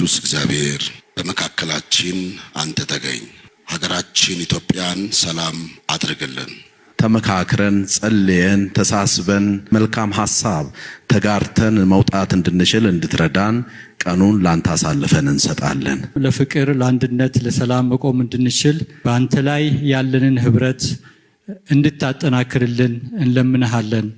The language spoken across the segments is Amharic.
ቅዱስ እግዚአብሔር በመካከላችን አንተ ተገኝ። ሀገራችን ኢትዮጵያን ሰላም አድርግልን። ተመካክረን ጸልየን ተሳስበን መልካም ሐሳብ ተጋርተን መውጣት እንድንችል እንድትረዳን ቀኑን ላንተ አሳልፈን እንሰጣለን። ለፍቅር፣ ለአንድነት፣ ለሰላም መቆም እንድንችል በአንተ ላይ ያለንን ህብረት እንድታጠናክርልን እንለምንሃለን።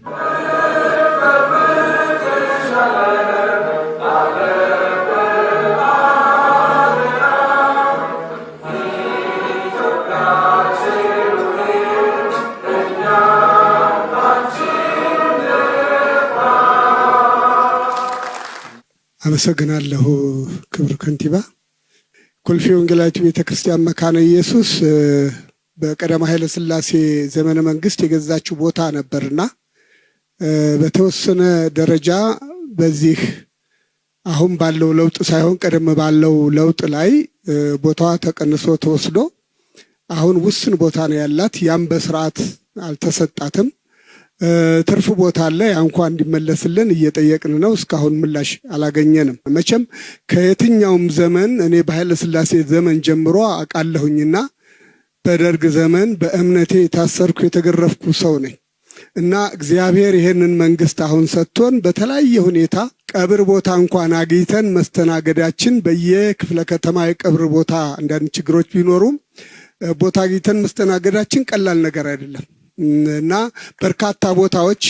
አመሰግናለሁ ክብር ከንቲባ። ኮልፌ ወንጌላዊት ቤተክርስቲያን መካነ ኢየሱስ በቀዳማዊ ኃይለ ሥላሴ ዘመነ መንግስት የገዛችው ቦታ ነበርና በተወሰነ ደረጃ በዚህ አሁን ባለው ለውጥ ሳይሆን ቀደም ባለው ለውጥ ላይ ቦታዋ ተቀንሶ ተወስዶ አሁን ውስን ቦታ ነው ያላት። ያም በስርዓት አልተሰጣትም። ትርፍ ቦታ አለ። እንኳን እንዲመለስልን እየጠየቅን ነው። እስካሁን ምላሽ አላገኘንም። መቼም ከየትኛውም ዘመን እኔ በኃይለ ሥላሴ ዘመን ጀምሮ አውቃለሁኝና በደርግ ዘመን በእምነቴ የታሰርኩ የተገረፍኩ ሰው ነኝ እና እግዚአብሔር ይሄንን መንግስት አሁን ሰጥቶን በተለያየ ሁኔታ ቀብር ቦታ እንኳን አግኝተን መስተናገዳችን በየክፍለ ከተማ የቀብር ቦታ አንዳንድ ችግሮች ቢኖሩም ቦታ አግኝተን መስተናገዳችን ቀላል ነገር አይደለም እና በርካታ ቦታዎች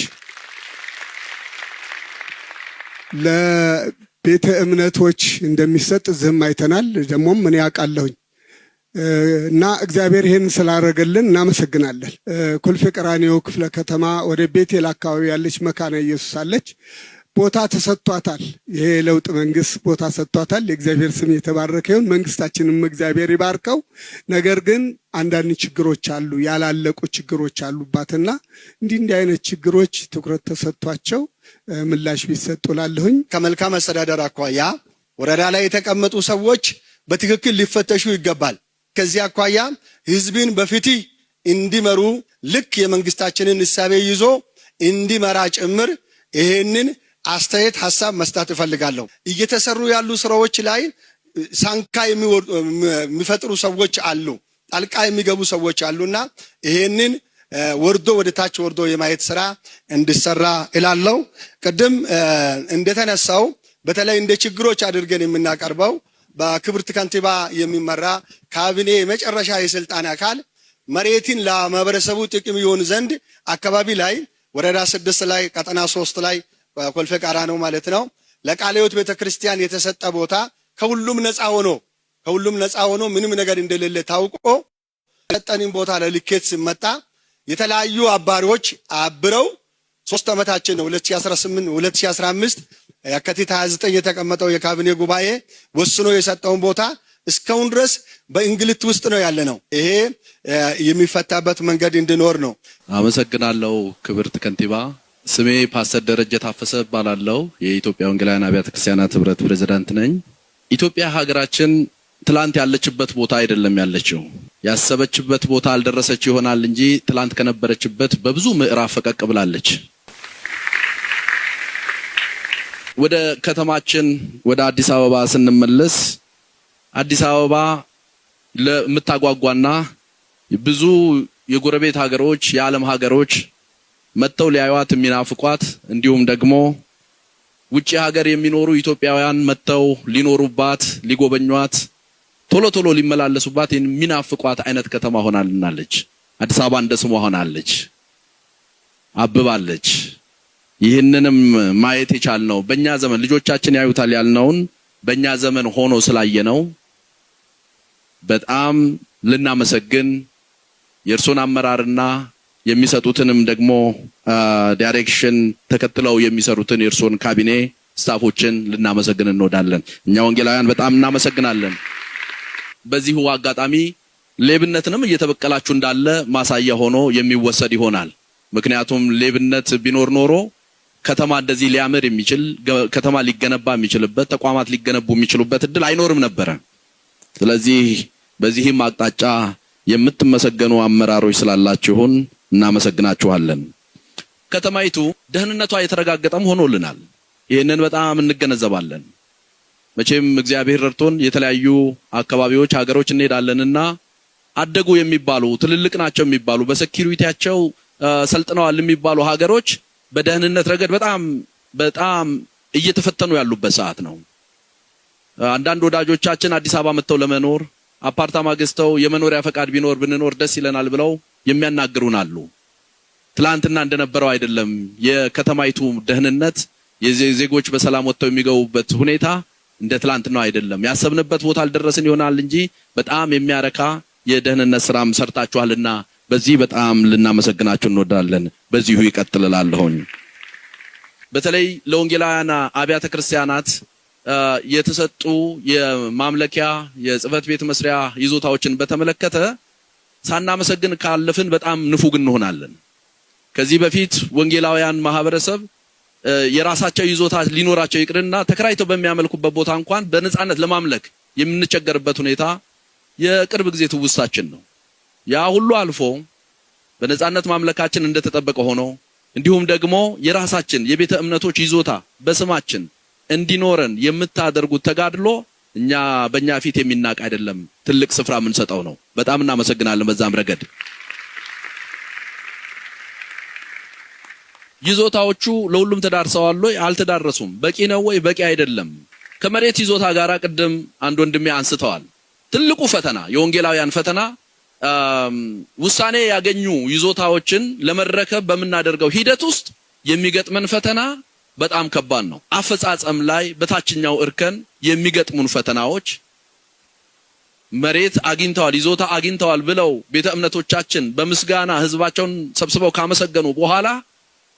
ለቤተ እምነቶች እንደሚሰጥ ዝም አይተናል። ደሞም ምን ያውቃለሁኝ እና እግዚአብሔር ይሄን ስላደረገልን እናመሰግናለን። ኮልፌ ቀራኒዮ ክፍለ ከተማ ወደ ቤቴል አካባቢ ያለች መካነ ኢየሱስ አለች። ቦታ ተሰጥቷታል። ይሄ ለውጥ መንግስት ቦታ ሰጥቷታል። የእግዚአብሔር ስም የተባረከ ይሁን። መንግስታችንም እግዚአብሔር ይባርከው። ነገር ግን አንዳንድ ችግሮች አሉ፣ ያላለቁ ችግሮች አሉባትና እንዲህ አይነት ችግሮች ትኩረት ተሰጥቷቸው ምላሽ ቢሰጡላለሁኝ። ከመልካም አስተዳደር አኳያ ወረዳ ላይ የተቀመጡ ሰዎች በትክክል ሊፈተሹ ይገባል። ከዚህ አኳያ ህዝብን በፍትህ እንዲመሩ ልክ የመንግስታችንን እሳቤ ይዞ እንዲመራ ጭምር ይሄንን አስተያየት ሐሳብ መስጠት እፈልጋለሁ። እየተሰሩ ያሉ ስራዎች ላይ ሳንካ የሚፈጥሩ ሰዎች አሉ፣ ጣልቃ የሚገቡ ሰዎች አሉና ይሄንን ወርዶ ወደ ታች ወርዶ የማየት ስራ እንዲሰራ እላለሁ። ቅድም እንደተነሳው በተለይ እንደ ችግሮች አድርገን የምናቀርበው በክብርት ከንቲባ የሚመራ ካቢኔ የመጨረሻ የስልጣን አካል መሬትን ለማህበረሰቡ ጥቅም ይሆን ዘንድ አካባቢ ላይ ወረዳ 6 ላይ ቀጠና 3 ላይ ኮልፌ ቀራኒዮ ማለት ነው ለቃለ ሕይወት ቤተክርስቲያን የተሰጠ ቦታ ከሁሉም ነፃ ሆኖ ምንም ነገር እንደሌለ ታውቆ ለጠኒን ቦታ ለልኬት ሲመጣ የተለያዩ አባሪዎች አብረው 3 ዓመታችን ነው 2015 የካቲት 29 የተቀመጠው የካቢኔ ጉባኤ ወስኖ የሰጠውን ቦታ እስካሁን ድረስ በእንግልት ውስጥ ነው ያለነው። ይሄ የሚፈታበት መንገድ እንዲኖር ነው። አመሰግናለሁ ክብርት ከንቲባ። ስሜ ፓስተር ደረጀ ታፈሰ እባላለሁ። የኢትዮጵያ ወንጌላውያን አብያተ ክርስቲያናት ህብረት ፕሬዝዳንት ነኝ። ኢትዮጵያ ሀገራችን ትላንት ያለችበት ቦታ አይደለም ያለችው። ያሰበችበት ቦታ አልደረሰች ይሆናል እንጂ ትላንት ከነበረችበት በብዙ ምዕራፍ ፈቀቅ ብላለች። ወደ ከተማችን ወደ አዲስ አበባ ስንመለስ አዲስ አበባ ለምታጓጓና ብዙ የጎረቤት ሀገሮች የዓለም ሀገሮች መተው ሊያዩዋት የሚናፍቋት እንዲሁም ደግሞ ውጪ ሀገር የሚኖሩ ኢትዮጵያውያን መተው ሊኖሩባት ሊጎበኟት ቶሎ ሊመላለሱባት የሚናፍቋት አይነት ከተማ ሆናልናለች። አዲስ አበባ እንደ ስሟ ሆናለች፣ አብባለች። ይህንንም ማየት የቻልነው በእኛ ዘመን ልጆቻችን ያዩታል ያልነውን በእኛ ዘመን ሆኖ ስላየነው በጣም ልናመሰግን የእርሶን አመራርና የሚሰጡትንም ደግሞ ዳይሬክሽን ተከትለው የሚሰሩትን የእርሶን ካቢኔ ስታፎችን ልናመሰግን እንወዳለን። እኛ ወንጌላውያን በጣም እናመሰግናለን። በዚሁ አጋጣሚ ሌብነትንም እየተበቀላችሁ እንዳለ ማሳያ ሆኖ የሚወሰድ ይሆናል። ምክንያቱም ሌብነት ቢኖር ኖሮ ከተማ እንደዚህ ሊያምር የሚችል ከተማ ሊገነባ የሚችልበት ተቋማት ሊገነቡ የሚችሉበት እድል አይኖርም ነበር። ስለዚህ በዚህም አቅጣጫ የምትመሰገኑ አመራሮች ስላላችሁን እናመሰግናችኋለን። ከተማይቱ ደህንነቷ የተረጋገጠም ሆኖልናል። ይሄንን በጣም እንገነዘባለን። መቼም እግዚአብሔር ረድቶን የተለያዩ አካባቢዎች ሀገሮች እንሄዳለንና አደጉ የሚባሉ ትልልቅ ናቸው የሚባሉ በሴኩሪቲያቸው ሰልጥነዋል የሚባሉ ሀገሮች በደህንነት ረገድ በጣም እየተፈተኑ ያሉበት ሰዓት ነው። አንዳንድ ወዳጆቻችን አዲስ አበባ መጥተው ለመኖር አፓርታማ ገዝተው የመኖሪያ ፈቃድ ቢኖር ብንኖር ደስ ይለናል ብለው የሚያናግሩን አሉ። ትላንትና እንደነበረው አይደለም። የከተማይቱ ደህንነት የዜጎች በሰላም ወጥተው የሚገቡበት ሁኔታ እንደ ትላንትናው አይደለም። ያሰብንበት ቦታ አልደረስን ይሆናል እንጂ በጣም የሚያረካ የደህንነት ስራም ሰርታችኋልና በዚህ በጣም ልናመሰግናችሁ እንወዳለን። በዚሁ ይቀጥላልሁኝ። በተለይ ለወንጌላውያን አብያተ ክርስቲያናት የተሰጡ የማምለኪያ የጽህፈት ቤት መስሪያ ይዞታዎችን በተመለከተ ሳናመሰግን ካለፍን በጣም ንፉግ እንሆናለን። ከዚህ በፊት ወንጌላውያን ማህበረሰብ የራሳቸው ይዞታ ሊኖራቸው ይቅርና ተከራይተው በሚያመልኩበት ቦታ እንኳን በነጻነት ለማምለክ የምንቸገርበት ሁኔታ የቅርብ ጊዜ ትውስታችን ነው። ያ ሁሉ አልፎ በነጻነት ማምለካችን እንደተጠበቀ ሆኖ እንዲሁም ደግሞ የራሳችን የቤተ እምነቶች ይዞታ በስማችን እንዲኖረን የምታደርጉት ተጋድሎ በእኛ ፊት የሚናቅ አይደለም፣ ትልቅ ስፍራ የምንሰጠው ነው። በጣም እናመሰግናለን። በዛም ረገድ ይዞታዎቹ ለሁሉም ተዳርሰዋል ወይ? አልተዳረሱም። በቂ ነው ወይ? በቂ አይደለም። ከመሬት ይዞታ ጋር ቅድም አንድ ወንድሜ አንስተዋል። ትልቁ ፈተና የወንጌላውያን ፈተና ውሳኔ ያገኙ ይዞታዎችን ለመረከብ በመናደርገው ሂደት ውስጥ የሚገጥመን ፈተና በጣም ከባድ ነው። አፈጻጸም ላይ በታችኛው እርከን የሚገጥሙን ፈተናዎች መሬት አግኝተዋል ይዞታ አግኝተዋል ብለው ቤተ እምነቶቻችን በምስጋና ህዝባቸውን ሰብስበው ካመሰገኑ በኋላ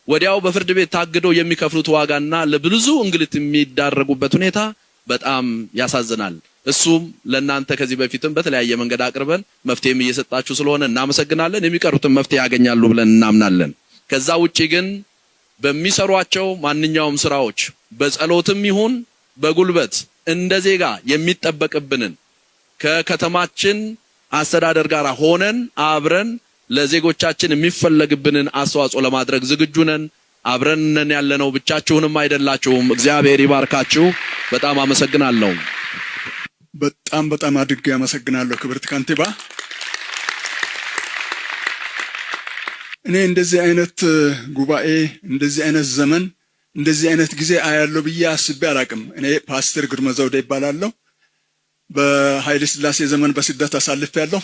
ወዲያው በፍርድ ቤት ታግደው የሚከፍሉት ዋጋና ለብዙ እንግልት የሚዳረጉበት ሁኔታ በጣም ያሳዝናል። እሱም ለእናንተ ከዚህ በፊትም በተለያየ መንገድ አቅርበን መፍትሄም እየሰጣችሁ ስለሆነ እናመሰግናለን። የሚቀሩትን መፍትሄ ያገኛሉ ብለን እናምናለን። ከዛ ውጪ ግን በሚሰሯቸው ማንኛውም ስራዎች በጸሎትም ይሁን በጉልበት እንደ ዜጋ የሚጠበቅብንን ከከተማችን አስተዳደር ጋር ሆነን አብረን ለዜጎቻችን የሚፈለግብንን አስተዋጽኦ ለማድረግ ዝግጁ ነን። አብረን ነን ያለነው፣ ብቻችሁንም አይደላችሁም። እግዚአብሔር ይባርካችሁ። በጣም አመሰግናለሁ። በጣም አድርጌ አመሰግናለሁ ክብርት ከንቲባ። እኔ እንደዚህ አይነት ጉባኤ፣ እንደዚህ አይነት ዘመን፣ እንደዚህ አይነት ጊዜ አያለው ብዬ አስቤ አላቅም። እኔ ፓስተር ግርማ ዘውዴ ይባላለሁ። በኃይለ ሥላሴ ዘመን በስደት አሳልፌያለሁ።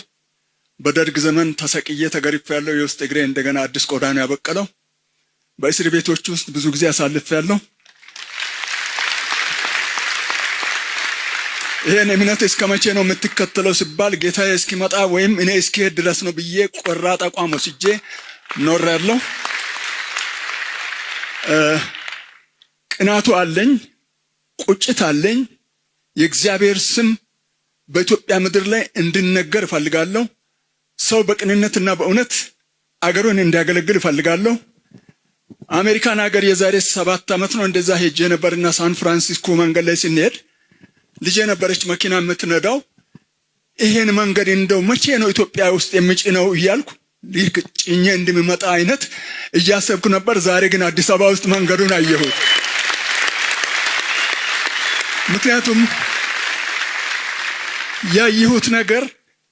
በደርግ ዘመን ተሰቅዬ ተገርፌያለሁ። የውስጥ እግሬ እንደገና አዲስ ቆዳ ነው ያበቀለው። በእስር ቤቶች ውስጥ ብዙ ጊዜ አሳልፌያለሁ። ይሄን እምነት እስከመቼ ነው የምትከተለው ሲባል ጌታዬ እስኪመጣ ወይም እኔ እስኪሄድ ድረስ ነው ብዬ ቆራጥ አቋም ወስጄ ኖሬያለሁ። ቅናቱ አለኝ፣ ቁጭት አለኝ። የእግዚአብሔር ስም በኢትዮጵያ ምድር ላይ እንድነገር እፈልጋለሁ። ሰው በቅንነትና በእውነት አገሩን እንዲያገለግል እፈልጋለሁ። አሜሪካን ሀገር የዛሬ 7 ዓመት ነው እንደዛ ሄጄ ነበርና ሳን ፍራንሲስኮ መንገድ ላይ ስንሄድ ልጄ ነበረች መኪና የምትነዳው። ይሄን መንገድ እንደው መቼ ነው ኢትዮጵያ ውስጥ የምጭነው እያልኩ ልክ ጭኜ እንደሚመጣ አይነት እያሰብኩ ነበር። ዛሬ ግን አዲስ አበባ ውስጥ መንገዱን አየሁት። ምክንያቱም ያየሁት ነገር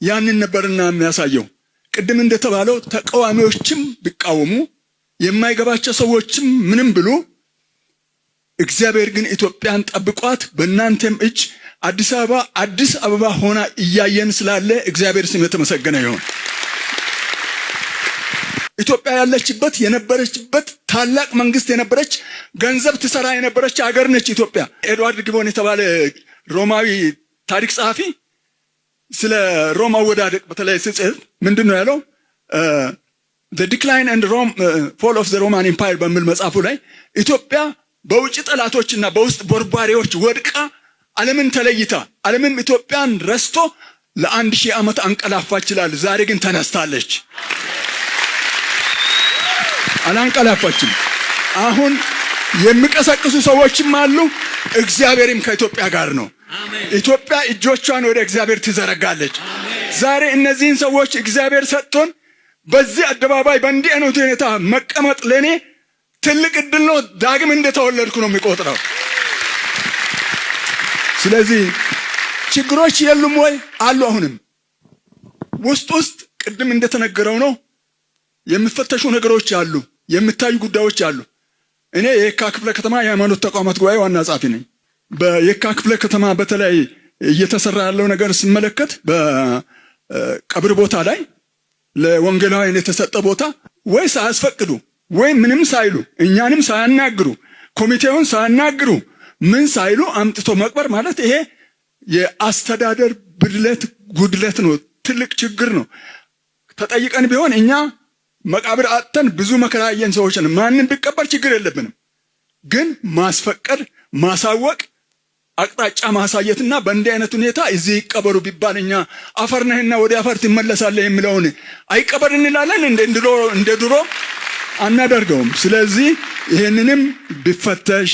ያንን ነበርና የሚያሳየው። ቅድም እንደተባለው ተቃዋሚዎችም ቢቃወሙ የማይገባቸው ሰዎችም ምንም ብሉ፣ እግዚአብሔር ግን ኢትዮጵያን ጠብቋት በእናንተም እጅ አዲስ አበባ ሆና እያየን ስላለ እግዚአብሔር ስም የተመሰገነ ይሁን። ኢትዮጵያ ያለችበት የነበረችበት ታላቅ መንግስት የነበረች ገንዘብ ትሰራ የነበረች ሀገር ነች ኢትዮጵያ። ኤድዋርድ ጊቦን የተባለ ሮማዊ ታሪክ ጸሐፊ ስለ ሮማ ወዳደቅ በተለይ ሲጽፍ ምንድነው ያለው? The decline and fall of the Roman Empire በሚል መጽሐፉ ላይ ኢትዮጵያ በውጭ ጠላቶችና በውስጥ ቦርባሪዎች ወድቃ ዓለምን ተለይታ ዓለምም ኢትዮጵያን ረስቶ ለ1000 ዓመት አንቀላፋች ይላል። ዛሬ ግን ተነስታለች። አላንቀላፋችም። አሁን የሚቀሰቅሱ ሰዎችም አሉ። እግዚአብሔርም ከኢትዮጵያ ጋር ነው። ኢትዮጵያ እጆቿን ወደ እግዚአብሔር ትዘረጋለች። ዛሬ እነዚህን ሰዎች እግዚአብሔር ሰጥቶን በዚህ አደባባይ በእንዲህ አይነት ሁኔታ መቀመጥ ለኔ ትልቅ እድል ነው። ዳግም እንደተወለድኩ ነው የሚቆጥረው። ስለዚህ ችግሮች የሉም ወይ? አሉ። አሁንም ውስጥ ቅድም እንደተነገረው ነው የሚፈተሹ ነገሮች አሉ፣ የሚታዩ ጉዳዮች አሉ። እኔ የየካ ክፍለ ከተማ የሃይማኖት ተቋማት ጉባኤ ዋና ጸሐፊ ነኝ። በየካ ክፍለ ከተማ በተለይ እየተሰራ ያለው ነገር ስመለከት በቀብር ቦታ ላይ ለወንጌላውያን የተሰጠ ቦታ ወይ ሳያስፈቅዱ ወይ ምንም ሳይሉ እኛንም ሳያናግሩ ኮሚቴውን ሳያናግሩ ምን ሳይሉ አምጥቶ መቅበር ማለት ይሄ የአስተዳደር ጉድለት ነው። ትልቅ ችግር ነው። ተጠይቀን ቢሆን እኛ መቃብር አጥተን ብዙ መከራ ያየን ሰዎች ነን። ማንም ቢቀበር ችግር የለብንም። ግን ማስፈቀድ፣ ማሳወቅ፣ አቅጣጫ ማሳየትና በእንዲህ አይነት ሁኔታ እዚህ ይቀበሩ ቢባል እኛ አፈር ነህና ወደ አፈር ትመለሳለህ የሚለውን አይቀበር እንላለን። እንደ ድሮ አናደርገውም። ስለዚህ ይሄንንም ቢፈተሽ፣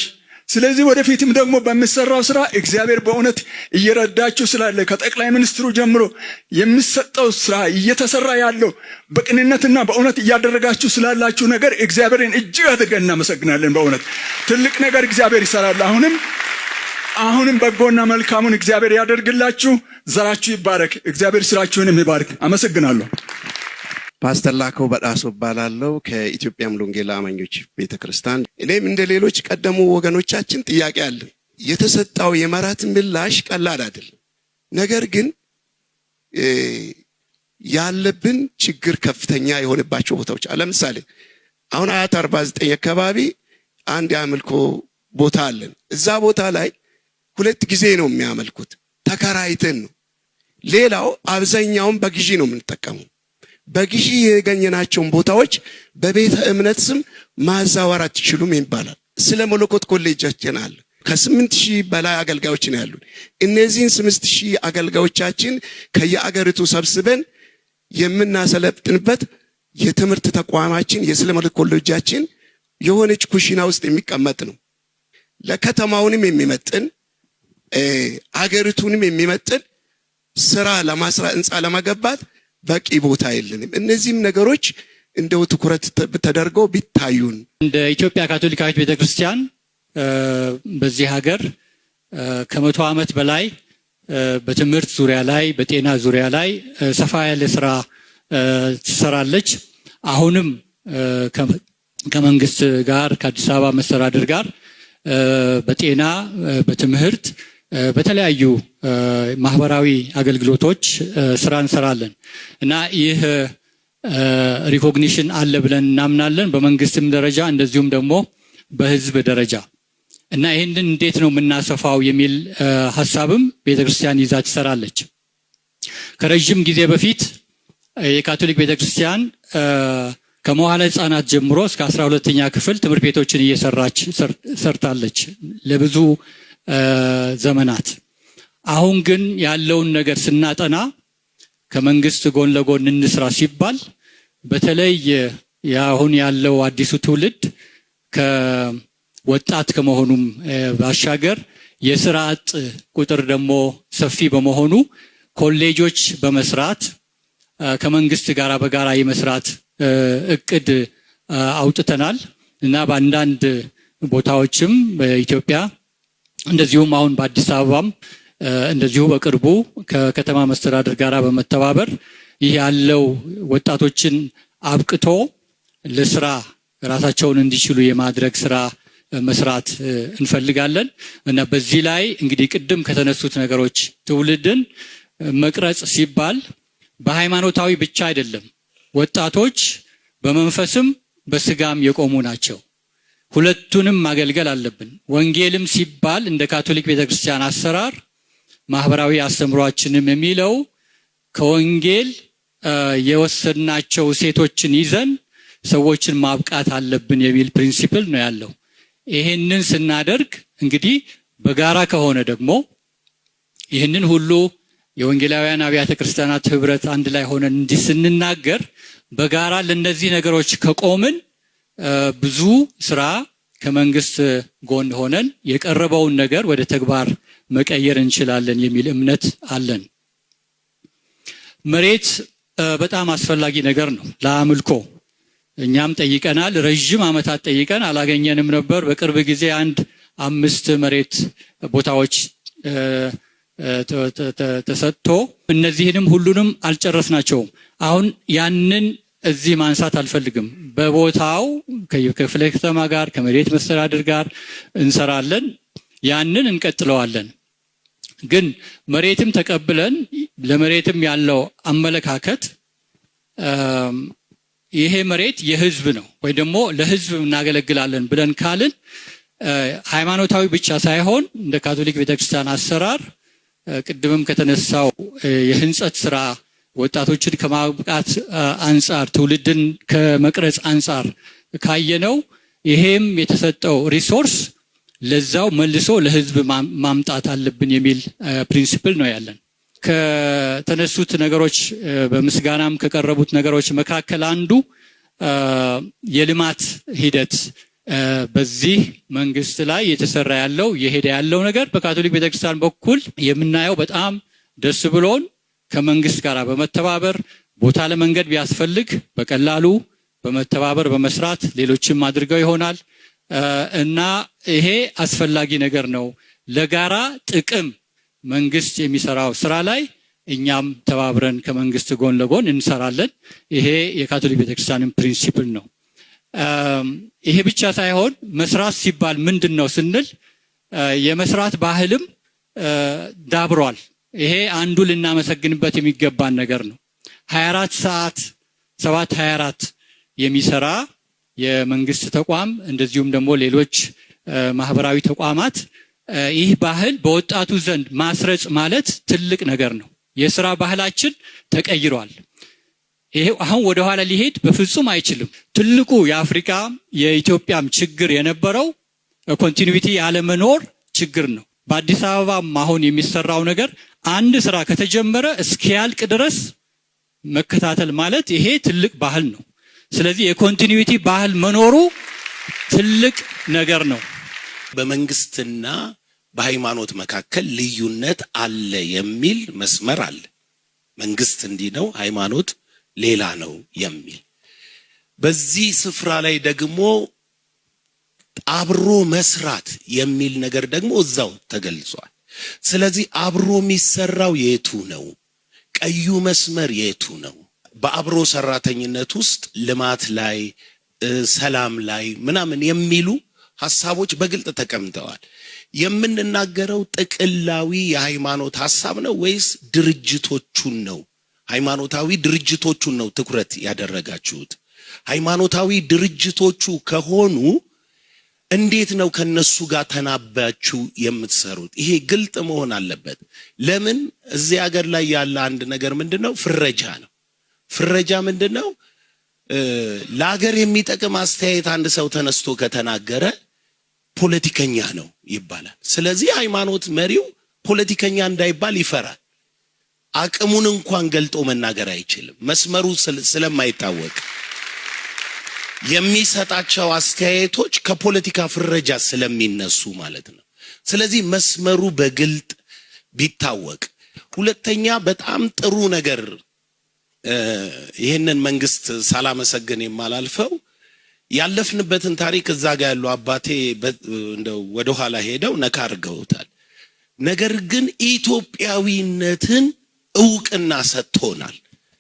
ስለዚህ ወደፊትም ደግሞ በሚሰራው ስራ እግዚአብሔር በእውነት እየረዳችሁ ስላለ ከጠቅላይ ሚኒስትሩ ጀምሮ የሚሰጠው ስራ እየተሰራ ያለው በቅንነትና በእውነት እያደረጋችሁ ስላላችሁ ነገር እግዚአብሔርን እጅግ አድርገን እናመሰግናለን። በእውነት ትልቅ ነገር እግዚአብሔር ይሰራል። አሁንም በጎና መልካሙን እግዚአብሔር ያደርግላችሁ። ዘራችሁ ይባረክ። እግዚአብሔር ስራችሁንም ይባርክ። አመሰግናለሁ። ፓስተር ላከው በዳሶ እባላለሁ ከኢትዮጵያ ሙሉ ወንጌል አማኞች ቤተክርስቲያን። እኔም እንደሌሎች ቀደሙ ወገኖቻችን ጥያቄ አለ። የተሰጣው የመራት ምላሽ ቀላል አይደለም። ነገር ግን ያለብን ችግር ከፍተኛ የሆነባቸው ቦታዎች አለ። ለምሳሌ አሁን አያት 49 አካባቢ አንድ አምልኮ ቦታ አለን። እዛ ቦታ ላይ 2 ጊዜ ነው የሚያመልኩት፣ ተከራይተን ነው። ሌላው አብዛኛውን በግዢ ነው የምንጠቀመው። በግዢ የገኘናቸውን ቦታዎች በቤተ እምነት ስም ማዛወር አትችሉም ይባላል። ስለ መለኮት ኮሌጃችን አለ። ከ8000 በላይ አገልጋዮች ነው ያሉን። እነዚህን 8000 አገልጋዮቻችን ከየአገሪቱ ሰብስበን የምናሰለጥንበት የትምህርት ተቋማችን የስለ መለኮት ኮሌጃችን የሆነች ኩሽና ውስጥ የሚቀመጥ ነው። ለከተማውንም የሚመጥን አገሪቱንም የሚመጥን ስራ ለማስራ ህንጻ ለማገባት በቂ ቦታ የለንም። እነዚህም ነገሮች እንደው ትኩረት ተደርገው ቢታዩን። እንደ ኢትዮጵያ ካቶሊካዊት ቤተክርስቲያን በዚህ ሀገር ከ100 ዓመት በላይ በትምህርት ዙሪያ ላይ በጤና ዙሪያ ላይ ሰፋ ያለ ስራ ትሰራለች። አሁንም ከመንግስት ጋር ከአዲስ አበባ መስተዳድር ጋር በጤና በትምህርት በተለያዩ ማህበራዊ አገልግሎቶች ስራ እንሰራለን እና ይህ ሪኮግኒሽን አለ ብለን እናምናለን በመንግስትም ደረጃ እንደዚሁም ደግሞ በህዝብ ደረጃ እና ይሄንን እንዴት ነው የምናሰፋው የሚል ሐሳብም ቤተክርስቲያን ይዛ ትሰራለች። ከረጅም ጊዜ በፊት የካቶሊክ ቤተክርስቲያን ከመዋዕለ ህፃናት ጀምሮ እስከ 12ኛ ክፍል ትምህርት ቤቶችን እየሰራች ሰርታለች ለብዙ ዘመናት። አሁን ግን ያለውን ነገር ስናጠና ከመንግስት ጎን ለጎን እንስራ ሲባል በተለይ ያሁን ያለው አዲሱ ትውልድ ከወጣት ከመሆኑም ባሻገር የሥራ አጥ ቁጥር ደግሞ ሰፊ በመሆኑ ኮሌጆች በመስራት ከመንግስት ጋር በጋራ የመስራት እቅድ አውጥተናል እና በአንዳንድ ቦታዎችም በኢትዮጵያ እንደዚሁም አሁን በአዲስ አበባም እንደዚሁ በቅርቡ ከከተማ መስተዳድር ጋር በመተባበር ይህ ያለው ወጣቶችን አብቅቶ ለስራ ራሳቸውን እንዲችሉ የማድረግ ስራ መስራት እንፈልጋለን እና በዚህ ላይ እንግዲህ ቅድም ከተነሱት ነገሮች ትውልድን መቅረጽ ሲባል በሃይማኖታዊ ብቻ አይደለም። ወጣቶች በመንፈስም በስጋም የቆሙ ናቸው። ሁለቱንም ማገልገል አለብን። ወንጌልም ሲባል እንደ ካቶሊክ ቤተክርስቲያን አሰራር ማህበራዊ አስተምሯችንም የሚለው ከወንጌል የወሰድናቸው ሴቶችን ይዘን ሰዎችን ማብቃት አለብን የሚል ፕሪንሲፕል ነው ያለው። ይሄንን ስናደርግ እንግዲህ በጋራ ከሆነ ደግሞ ይሄንን ሁሉ የወንጌላውያን አብያተ ክርስቲያናት ህብረት አንድ ላይ ሆነን እንዲህ ስንናገር በጋራ ለነዚህ ነገሮች ከቆምን ብዙ ስራ ከመንግስት ጎን ሆነን የቀረበውን ነገር ወደ ተግባር መቀየር እንችላለን የሚል እምነት አለን። መሬት በጣም አስፈላጊ ነገር ነው ለአምልኮ። እኛም ጠይቀናል፣ ረጅም ዓመታት ጠይቀን አላገኘንም ነበር። በቅርብ ጊዜ 5 መሬት ቦታዎች ተሰጥቶ እነዚህንም ሁሉንም አልጨረስናቸውም። አሁን ያንን እዚህ ማንሳት አልፈልግም። በቦታው ከክፍለ ከተማ ጋር ከመሬት መስተዳድር ጋር እንሰራለን፣ ያንን እንቀጥለዋለን። ግን መሬትም ተቀብለን ለመሬትም ያለው አመለካከት ይሄ መሬት የህዝብ ነው ወይ ደግሞ ለህዝብ እናገለግላለን ብለን ካልን ሃይማኖታዊ ብቻ ሳይሆን እንደ ካቶሊክ ቤተክርስቲያን አሰራር ቅድምም ከተነሳው የህንጸት ስራ ወጣቶችን ከማብቃት አንፃር ትውልድን ከመቅረጽ አንፃር ካየነው ይሄም የተሰጠው ሪሶርስ ለዛው መልሶ ለህዝብ ማምጣት አለብን የሚል ፕሪንሲፕል ነው ያለን። ከተነሱት ነገሮች በምስጋናም ከቀረቡት ነገሮች መካከል አንዱ የልማት ሂደት በዚህ መንግስት ላይ የተሰራ ያለው የሄደ ያለው ነገር በካቶሊክ ቤተክርስቲያን በኩል የምናየው በጣም ደስ ብሎን ከመንግስት ጋር በመተባበር ቦታ ለመንገድ ቢያስፈልግ በቀላሉ በመተባበር በመስራት ሌሎችም አድርገው ይሆናል እና ይሄ አስፈላጊ ነገር ነው። ለጋራ ጥቅም መንግስት የሚሰራው ስራ ላይ እኛም ተባብረን ከመንግስት ጎን ለጎን እንሰራለን። ይሄ የካቶሊክ ቤተክርስቲያንን ፕሪንሲፕል ነው። ይሄ ብቻ ሳይሆን መስራት ሲባል ምንድነው ስንል የመስራት ባህልም ዳብሯል። ይሄ አንዱ ልናመሰግንበት የሚገባን ነገር ነው። 24 ሰዓት 7/24 የሚሰራ የመንግስት ተቋም እንደዚሁም ደግሞ ሌሎች ማህበራዊ ተቋማት ይህ ባህል በወጣቱ ዘንድ ማስረጽ ማለት ትልቅ ነገር ነው። የሥራ ባህላችን ተቀይሯል። ይሄ አሁን ወደ ኋላ ሊሄድ በፍጹም አይችልም። ትልቁ የአፍሪካ የኢትዮጵያም ችግር የነበረው ኮንቲኒዩቲ ያለመኖር ችግር ነው። በአዲስ አበባም አሁን የሚሰራው ነገር አንድ ስራ ከተጀመረ እስኪያልቅ ድረስ መከታተል ማለት ይሄ ትልቅ ባህል ነው። ስለዚህ የኮንቲኒዩቲ ባህል መኖሩ ትልቅ ነገር ነው። በመንግስትና በሃይማኖት መካከል ልዩነት አለ የሚል መስመር አለ። መንግስት እንዲህ ነው፣ ሃይማኖት ሌላ ነው የሚል በዚህ ስፍራ ላይ ደግሞ አብሮ መስራት የሚል ነገር ደግሞ እዛው ተገልጿል። ስለዚህ አብሮ የሚሰራው የቱ ነው? ቀዩ መስመር የቱ ነው? በአብሮ ሰራተኝነት ውስጥ ልማት ላይ ሰላም ላይ ምናምን የሚሉ ሐሳቦች በግልጥ ተቀምጠዋል። የምንናገረው ጥቅላዊ የሃይማኖት ሐሳብ ነው ወይስ ድርጅቶቹን ነው? ሃይማኖታዊ ድርጅቶቹን ነው ትኩረት ያደረጋችሁት? ሃይማኖታዊ ድርጅቶቹ ከሆኑ እንዴት ነው ከነሱ ጋር ተናባችሁ የምትሰሩት? ይሄ ግልጥ መሆን አለበት። ለምን እዚህ ሀገር ላይ ያለ አንድ ነገር ምንድነው? ፍረጃ ነው። ፍረጃ ምንድነው? ለሀገር የሚጠቅም አስተያየት አንድ ሰው ተነስቶ ከተናገረ ፖለቲከኛ ነው ይባላል። ስለዚህ ሃይማኖት መሪው ፖለቲከኛ እንዳይባል ይፈራል። አቅሙን እንኳን ገልጦ መናገር አይችልም፣ መስመሩ ስለማይታወቅ የሚሰጣቸው አስተያየቶች ከፖለቲካ ፍረጃ ስለሚነሱ ማለት ነው። ስለዚህ መስመሩ በግልጥ ቢታወቅ። ሁለተኛ በጣም ጥሩ ነገር ይሄንን መንግስት ሳላመሰግን የማላልፈው ያለፍንበትን ታሪክ እዛ ጋር ያለው አባቴ እንደው ወደ ኋላ ሄደው ነካ አድርገውታል። ነገር ግን ኢትዮጵያዊነትን እውቅና ሰጥቶናል።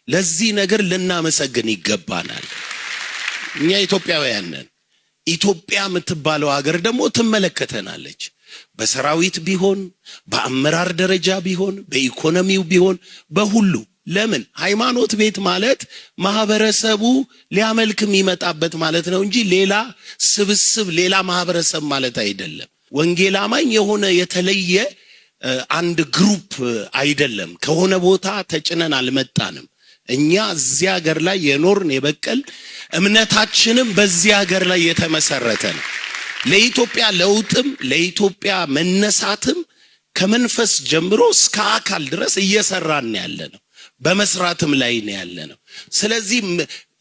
ለዚህ ነገር ልናመሰግን ይገባናል። እኛ ኢትዮጵያውያን ነን። ኢትዮጵያ የምትባለው ሀገር ደግሞ ትመለከተናለች። በሰራዊት ቢሆን፣ በአመራር ደረጃ ቢሆን፣ በኢኮኖሚው ቢሆን፣ በሁሉ። ለምን ሃይማኖት ቤት ማለት ማህበረሰቡ ሊያመልክ የሚመጣበት ማለት ነው እንጂ ሌላ ስብስብ ሌላ ማህበረሰብ ማለት አይደለም። ወንጌል አማኝ የሆነ የተለየ አንድ ግሩፕ አይደለም። ከሆነ ቦታ ተጭነን አልመጣንም። እኛ እዚህ ሀገር ላይ የኖርን የበቀል እምነታችንም በዚህ ሀገር ላይ የተመሰረተ ነው። ለኢትዮጵያ ለውጥም ለኢትዮጵያ መነሳትም ከመንፈስ ጀምሮ እስከ አካል ድረስ እየሰራን ያለነው በመስራትም ላይ ነው ያለነው። ስለዚህ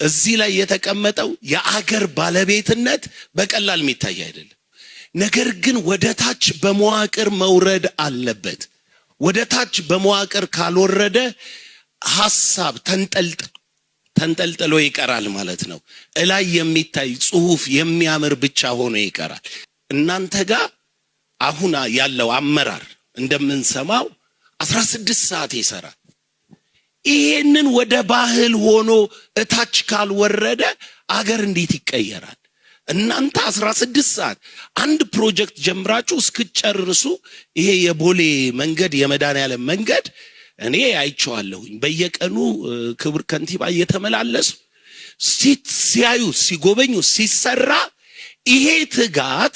እዚህ ላይ የተቀመጠው የአገር ባለቤትነት በቀላል የሚታይ አይደለም። ነገር ግን ወደ ታች በመዋቅር መውረድ አለበት። ወደ ታች በመዋቅር ካልወረደ ሐሳብ ተንጠልጥሎ ይቀራል ማለት ነው። እላይ የሚታይ ጽሁፍ የሚያምር ብቻ ሆኖ ይቀራል። እናንተ ጋር አሁን ያለው አመራር እንደምንሰማው 16 ሰዓት ይሰራል። ይሄንን ወደ ባህል ሆኖ እታች ካልወረደ አገር እንዴት ይቀየራል? እናንተ 16 ሰዓት አንድ ፕሮጀክት ጀምራችሁ እስክጨርሱ ይሄ የቦሌ መንገድ የመድኃኔዓለም መንገድ እኔ አይቼዋለሁኝ። በየቀኑ ክቡር ከንቲባ እየተመላለሱ ሲያዩ ሲጎበኙ ሲሰራ ይሄ ትጋት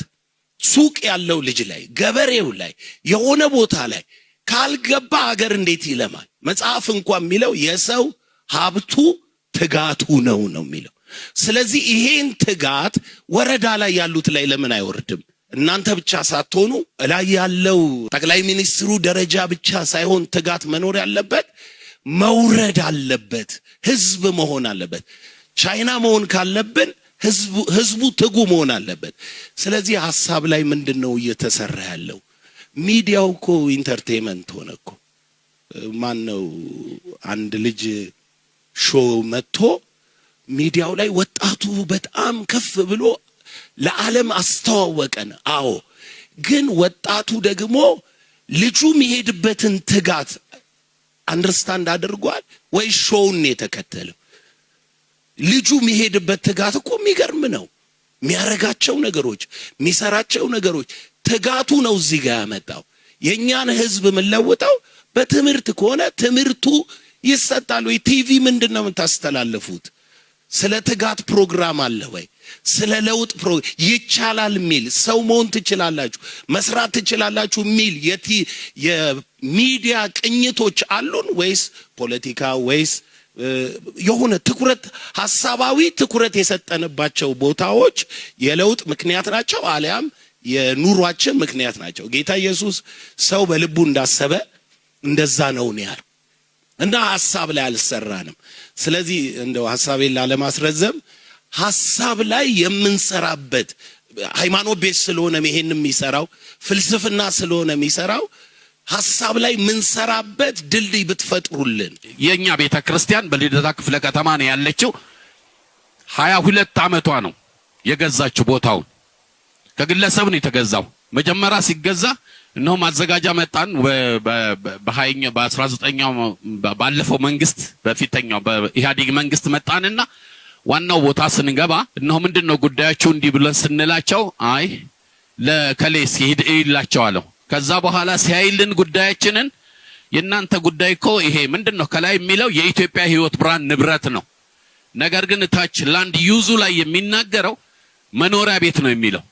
ሱቅ ያለው ልጅ ላይ ገበሬው ላይ የሆነ ቦታ ላይ ካልገባ አገር እንዴት ይለማል? መጽሐፍ እንኳን የሚለው የሰው ሀብቱ ትጋቱ ነው የሚለው። ስለዚህ ይሄን ትጋት ወረዳ ላይ ያሉት ላይ ለምን አይወርድም? እናንተ ብቻ ሳትሆኑ ላይ ያለው ጠቅላይ ሚኒስትሩ ደረጃ ብቻ ሳይሆን ትጋት መኖር ያለበት መውረድ አለበት። ህዝብ መሆን አለበት። ቻይና መሆን ካለብን ህዝቡ ትጉ መሆን አለበት። ስለዚህ ሐሳብ ላይ ምንድነው እየተሰራ ያለው? ሚዲያው እኮ ኢንተርቴይንመንት ሆነ እኮ። ማን ነው አንድ ልጅ ሾው መጥቶ ሚዲያው ላይ ወጣቱ በጣም ከፍ ብሎ ለዓለም አስተዋወቀን። አዎ፣ ግን ወጣቱ ደግሞ ልጁ የሚሄድበትን ትጋት አንደርስታንድ አድርጓል ወይ ሾውን የተከተለው? ልጁ የሚሄድበት ትጋት እኮ የሚገርም ነው። የሚያረጋቸው ነገሮች፣ የሚሰራቸው ነገሮች ትጋቱ ነው እዚህ ጋር ያመጣው። የኛን ህዝብ የምንለውጠው በትምህርት ከሆነ ትምህርቱ ይሰጣል ወይ? ቲቪ ምንድነው የምታስተላልፉት? ስለ ትጋት ፕሮግራም አለ ወይ? ስለ ለውጥ ይቻላል የሚል ሰው መሆን ትችላላችሁ መስራት ትችላላችሁ የሚል የሚዲያ ቅኝቶች አሉን ወይስ ፖለቲካ ወይስ የሆነ ትኩረት ሐሳባዊ ትኩረት የሰጠንባቸው ቦታዎች የለውጥ ምክንያት ናቸው አሊያም የኑሯችን ምክንያት ናቸው? ጌታ ኢየሱስ ሰው በልቡ እንዳሰበ እንደዛ ነው ያለው እና ሐሳብ ላይ አልሰራንም። ስለዚህ እንደው ሐሳቤን ላለማስረዘም ሐሳብ ላይ የምንሰራበት ሃይማኖት ቤት ስለሆነ ይሄን የሚሰራው ፍልስፍና ስለሆነ የሚሰራው ሐሳብ ላይ ምንሰራበት ድልድይ ብትፈጥሩልን። የኛ ቤተክርስቲያን በልደታ ክፍለ ከተማ ነው ያለችው። 22 ዓመቷ ነው የገዛችው ቦታውን። ከግለሰብ ነው የተገዛው። መጀመሪያ ሲገዛ እነሆ ማዘጋጃ መጣን በ19ኛው ባለፈው መንግስት በፊተኛው በኢህአዴግ መንግስት መጣንና ዋናው ቦታ ስንገባ እነሆ ምንድነው ጉዳያቸው እንዲህ ብለን ስንላቸው አይ ለከሌስ ይሄድ ይላቸዋለሁ። ከዛ በኋላ ሲያይልን ጉዳያችንን የናንተ ጉዳይ እኮ ይሄ ምንድነው ከላይ የሚለው የኢትዮጵያ ህይወት ብርሃን ንብረት ነው፣ ነገር ግን ታች ላንድ ዩዙ ላይ የሚናገረው መኖሪያ ቤት ነው የሚለው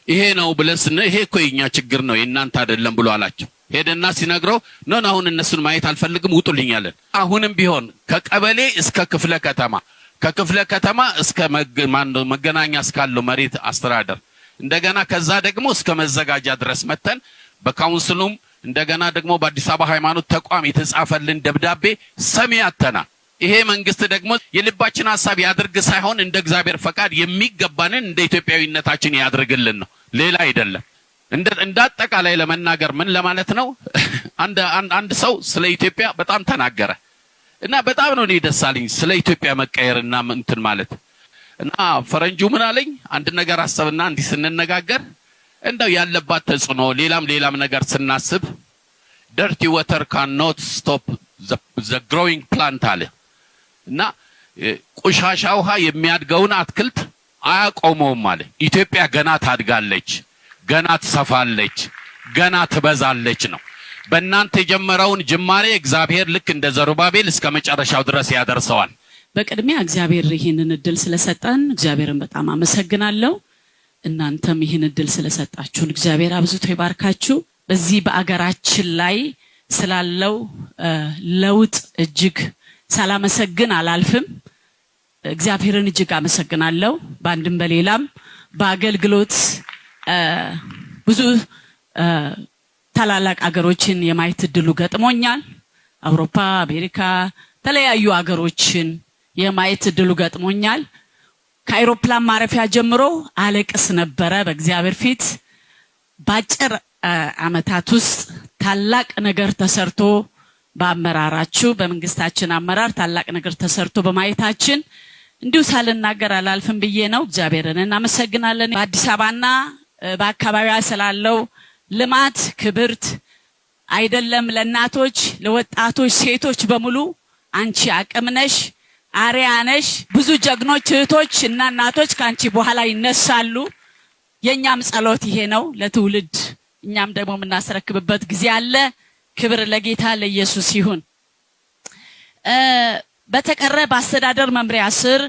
ይሄ ነው ብለን ይሄ እኮ የኛ ችግር ነው የናንተ አይደለም ብሎ አላቸው። ሄደና ሲነግረው ነው አሁን እነሱን ማየት አልፈልግም ውጡልኛለን። አሁንም ቢሆን ከቀበሌ እስከ ክፍለ ከተማ ከክፍለ ከተማ እስከ መገናኛ እስካለው መሬት አስተዳደር እንደገና ከዛ ደግሞ እስከ መዘጋጃ ድረስ መተን በካውንስሉም እንደገና ደግሞ በአዲስ አበባ ሃይማኖት ተቋም የተጻፈልን ደብዳቤ ሰሚ አተና። ይሄ መንግስት ደግሞ የልባችን ሐሳብ ያድርግ ሳይሆን እንደ እግዚአብሔር ፈቃድ የሚገባንን እንደ ኢትዮጵያዊነታችን ያድርግልን ነው፣ ሌላ አይደለም። እንደ አጠቃላይ ለመናገር ምን ለማለት ነው? አንድ ሰው ስለ ኢትዮጵያ በጣም ተናገረ እና በጣም ነው ደስ አለኝ ስለ ኢትዮጵያ መቀየርና እንትን ማለት እና ፈረንጁ ምን አለኝ አንድ ነገር አሰብና እንዲህ ስንነጋገር እንደው ያለባት ተጽዕኖ ሌላም ነገር ስናስብ dirty water cannot stop the growing plant አለ እና ቆሻሻ ውሃ የሚያድገውን አትክልት አያቆመውም አለ። ኢትዮጵያ ገና ታድጋለች፣ ገና ትሰፋለች፣ ገና ትበዛለች ነው። በእናንተ የጀመረውን ጅማሬ እግዚአብሔር ልክ እንደ ዘሩባቤል እስከ መጨረሻው ድረስ ያደርሰዋል። በቅድሚያ እግዚአብሔር ይህንን እድል ስለሰጠን እግዚአብሔርን በጣም አመሰግናለሁ። እናንተም ይህን እድል ስለሰጣችሁን እግዚአብሔር አብዝቶ ይባርካችሁ። በዚህ በአገራችን ላይ ስላለው ለውጥ እጅግ ሳላመሰግን አላልፍም። እግዚአብሔርን እጅግ አመሰግናለሁ። በአንድም በሌላም በአገልግሎት ብዙ ታላላቅ አገሮችን የማየት እድሉ ገጥሞኛል። አውሮፓ፣ አሜሪካ፣ ተለያዩ አገሮችን የማየት እድሉ ገጥሞኛል። ከአውሮፕላን ማረፊያ ጀምሮ አለቅስ ነበረ በእግዚአብሔር ፊት። ባጭር አመታት ውስጥ ታላቅ ነገር ተሰርቶ በአመራራችሁ በመንግስታችን አመራር ታላቅ ነገር ተሰርቶ በማየታችን እንዲሁ ሳልናገር አላልፍም ብዬ ነው። እግዚአብሔርን እናመሰግናለን። በአዲስ አበባና በአካባቢዋ ስላለው ልማት ክብርት አይደለም ለእናቶች፣ ለወጣቶች፣ ሴቶች በሙሉ አንቺ አቅም ነሽ፣ አርአያ ነሽ። ብዙ ጀግኖች እህቶች እና እናቶች ካንቺ በኋላ ይነሳሉ። የኛም ጸሎት ይሄ ነው ለትውልድ እኛም ደግሞ የምናስረክብበት ጊዜ አለ። ክብር ለጌታ ለኢየሱስ ይሁን። በተቀረ በአስተዳደር መምሪያ ስር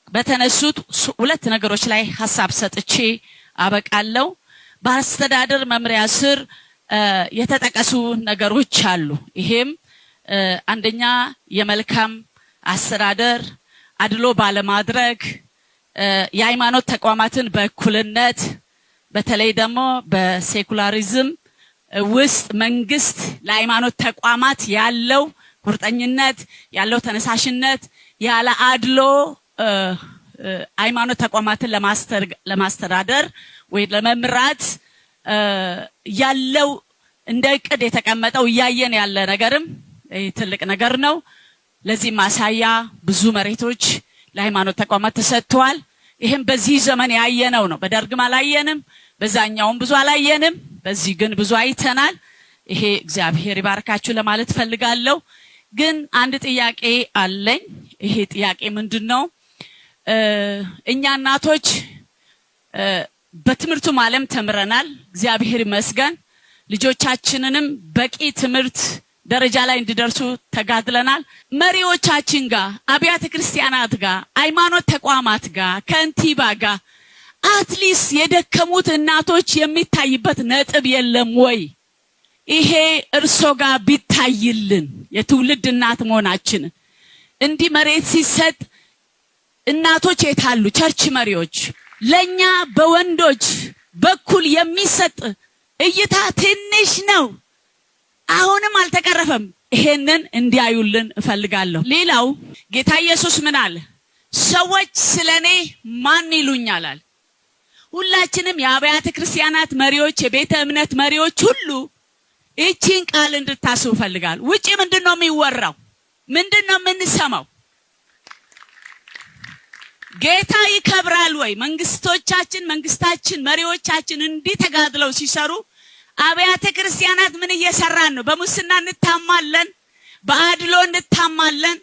በተነሱት ሁለት ነገሮች ላይ ሐሳብ ሰጥቼ አበቃለሁ። በአስተዳደር መምሪያ ስር የተጠቀሱ ነገሮች አሉ። ይሄም አንደኛ የመልካም አስተዳደር አድሎ ባለማድረግ፣ የሃይማኖት ተቋማትን በእኩልነት በተለይ ደግሞ በሴኩላሪዝም ውስጥ መንግስት ለሃይማኖት ተቋማት ያለው ቁርጠኝነት ያለው ተነሳሽነት ያለ አድሎ ሃይማኖት ተቋማትን ለማስተዳደር ወይ ለመምራት ያለው እንደ እቅድ የተቀመጠው እያየን ያለ ነገርም ትልቅ ነገር ነው። ለዚህ ማሳያ ብዙ መሬቶች ለሃይማኖት ተቋማት ተሰጥተዋል። ይሄም በዚህ ዘመን ያየነው ነው። በደርግም አላየንም፣ በዛኛውም ብዙ አላየንም፣ በዚህ ግን ብዙ አይተናል። ይሄ እግዚአብሔር ይባርካችሁ ለማለት ፈልጋለሁ። ግን አንድ ጥያቄ አለኝ። ይሄ ጥያቄ ምንድነው? እኛ እናቶች በትምህርቱ ዓለም ተምረናል፣ እግዚአብሔር ይመስገን። ልጆቻችንንም በቂ ትምህርት ደረጃ ላይ እንዲደርሱ ተጋድለናል። መሪዎቻችን ጋር፣ አብያተ ክርስቲያናት ጋር፣ ሃይማኖት ተቋማት ጋር፣ ከንቲባ ጋር አትሊስት የደከሙት እናቶች የሚታይበት ነጥብ የለም ወይ? ይሄ እርሶ ጋር ቢታይልን የትውልድ እናት መሆናችን እንዲህ መሬት ሲሰጥ እናቶች የታሉ? ቸርች መሪዎች ለኛ በወንዶች በኩል የሚሰጥ እይታ ትንሽ ነው። አሁንም አልተቀረፈም። ይሄንን እንዲያዩልን እፈልጋለሁ። ሌላው ጌታ ኢየሱስ ምን አለ? ሰዎች ስለኔ ማን ይሉኛል አለ። ሁላችንም የአብያተ ክርስቲያናት መሪዎች፣ የቤተ እምነት መሪዎች ሁሉ እቺን ቃል እንድታስቡ እፈልጋለሁ። ውጪ ምንድነው የሚወራው? ምንድነው የምንሰማው? ጌታ ይከብራል ወይ? መንግስታችን መሪዎቻችን እንዲህ ተጋድለው ሲሰሩ አብያተ ክርስቲያናት ምን እየሰራን ነው? በሙስና እንታማለን፣ በአድሎ እንታማለን፣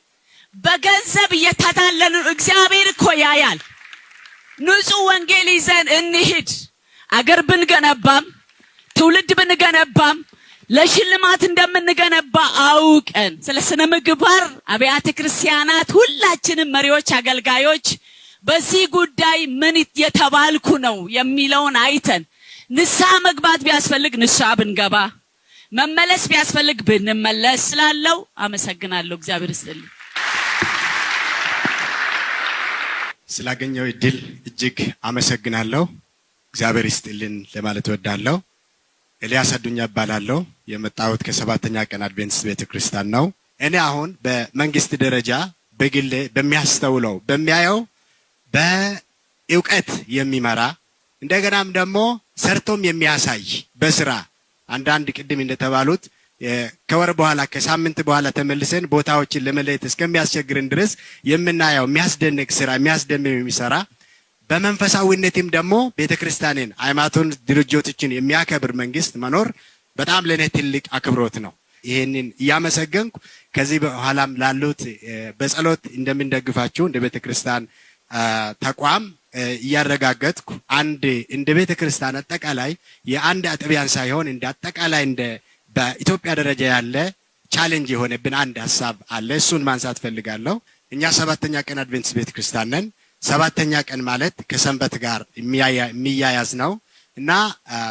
በገንዘብ እየታታለን። እግዚአብሔር እኮ ያያል። ንጹህ ወንጌል ይዘን እንሂድ። አገር ብንገነባም ትውልድ ብንገነባም ለሽልማት እንደምንገነባ አውቀን ስለ ስነ ምግባር አብያተ ክርስቲያናት ሁላችንም መሪዎች፣ አገልጋዮች በዚህ ጉዳይ ምን የተባልኩ ነው የሚለውን አይተን ንስሐ መግባት ቢያስፈልግ ንስሐ ብንገባ፣ መመለስ ቢያስፈልግ ብንመለስ ስላለው አመሰግናለሁ። እግዚአብሔር ይስጥልኝ። ስላገኘው እድል እጅግ አመሰግናለሁ። እግዚአብሔር ይስጥልን ለማለት እወዳለሁ። ኤልያስ አዱኛ እባላለሁ። የመጣሁት ከሰባተኛ ቀን አድቬንቲስት ቤተክርስቲያን ነው። እኔ አሁን በመንግስት ደረጃ በግሌ በሚያስተውለው በሚያየው በእውቀት የሚመራ እንደገናም ደግሞ ሰርቶም የሚያሳይ በስራ አንዳንድ ቅድም እንደተባሉት ከወር በኋላ ከሳምንት በኋላ ተመልሰን ቦታዎችን ለመለየት እስከሚያስቸግርን ድረስ የምናየው የሚያስደንቅ ስራ የሚያስደምም የሚሰራ በመንፈሳዊነትም ደግሞ ቤተክርስቲያንን ሃይማኖትን ድርጅቶችን የሚያከብር መንግስት መኖር በጣም ለኔ ትልቅ አክብሮት ነው። ይሄንን እያመሰገንኩ ከዚህ በኋላም ላሉት በጸሎት እንደምንደግፋችሁ እንደ ቤተክርስቲያን ተቋም እያረጋገጥኩ እንደ ቤተክርስቲያን አጠቃላይ የአንድ አጥቢያን ሳይሆን እንደ አጠቃላይ እንደ በኢትዮጵያ ደረጃ ያለ ቻሌንጅ የሆነብን አንድ ሐሳብ አለ። እሱን ማንሳት ፈልጋለሁ። እኛ ሰባተኛ ቀን አድቬንቲስት ቤተክርስቲያን ነን። ሰባተኛ ቀን ማለት ከሰንበት ጋር የሚያያዝ ነው እና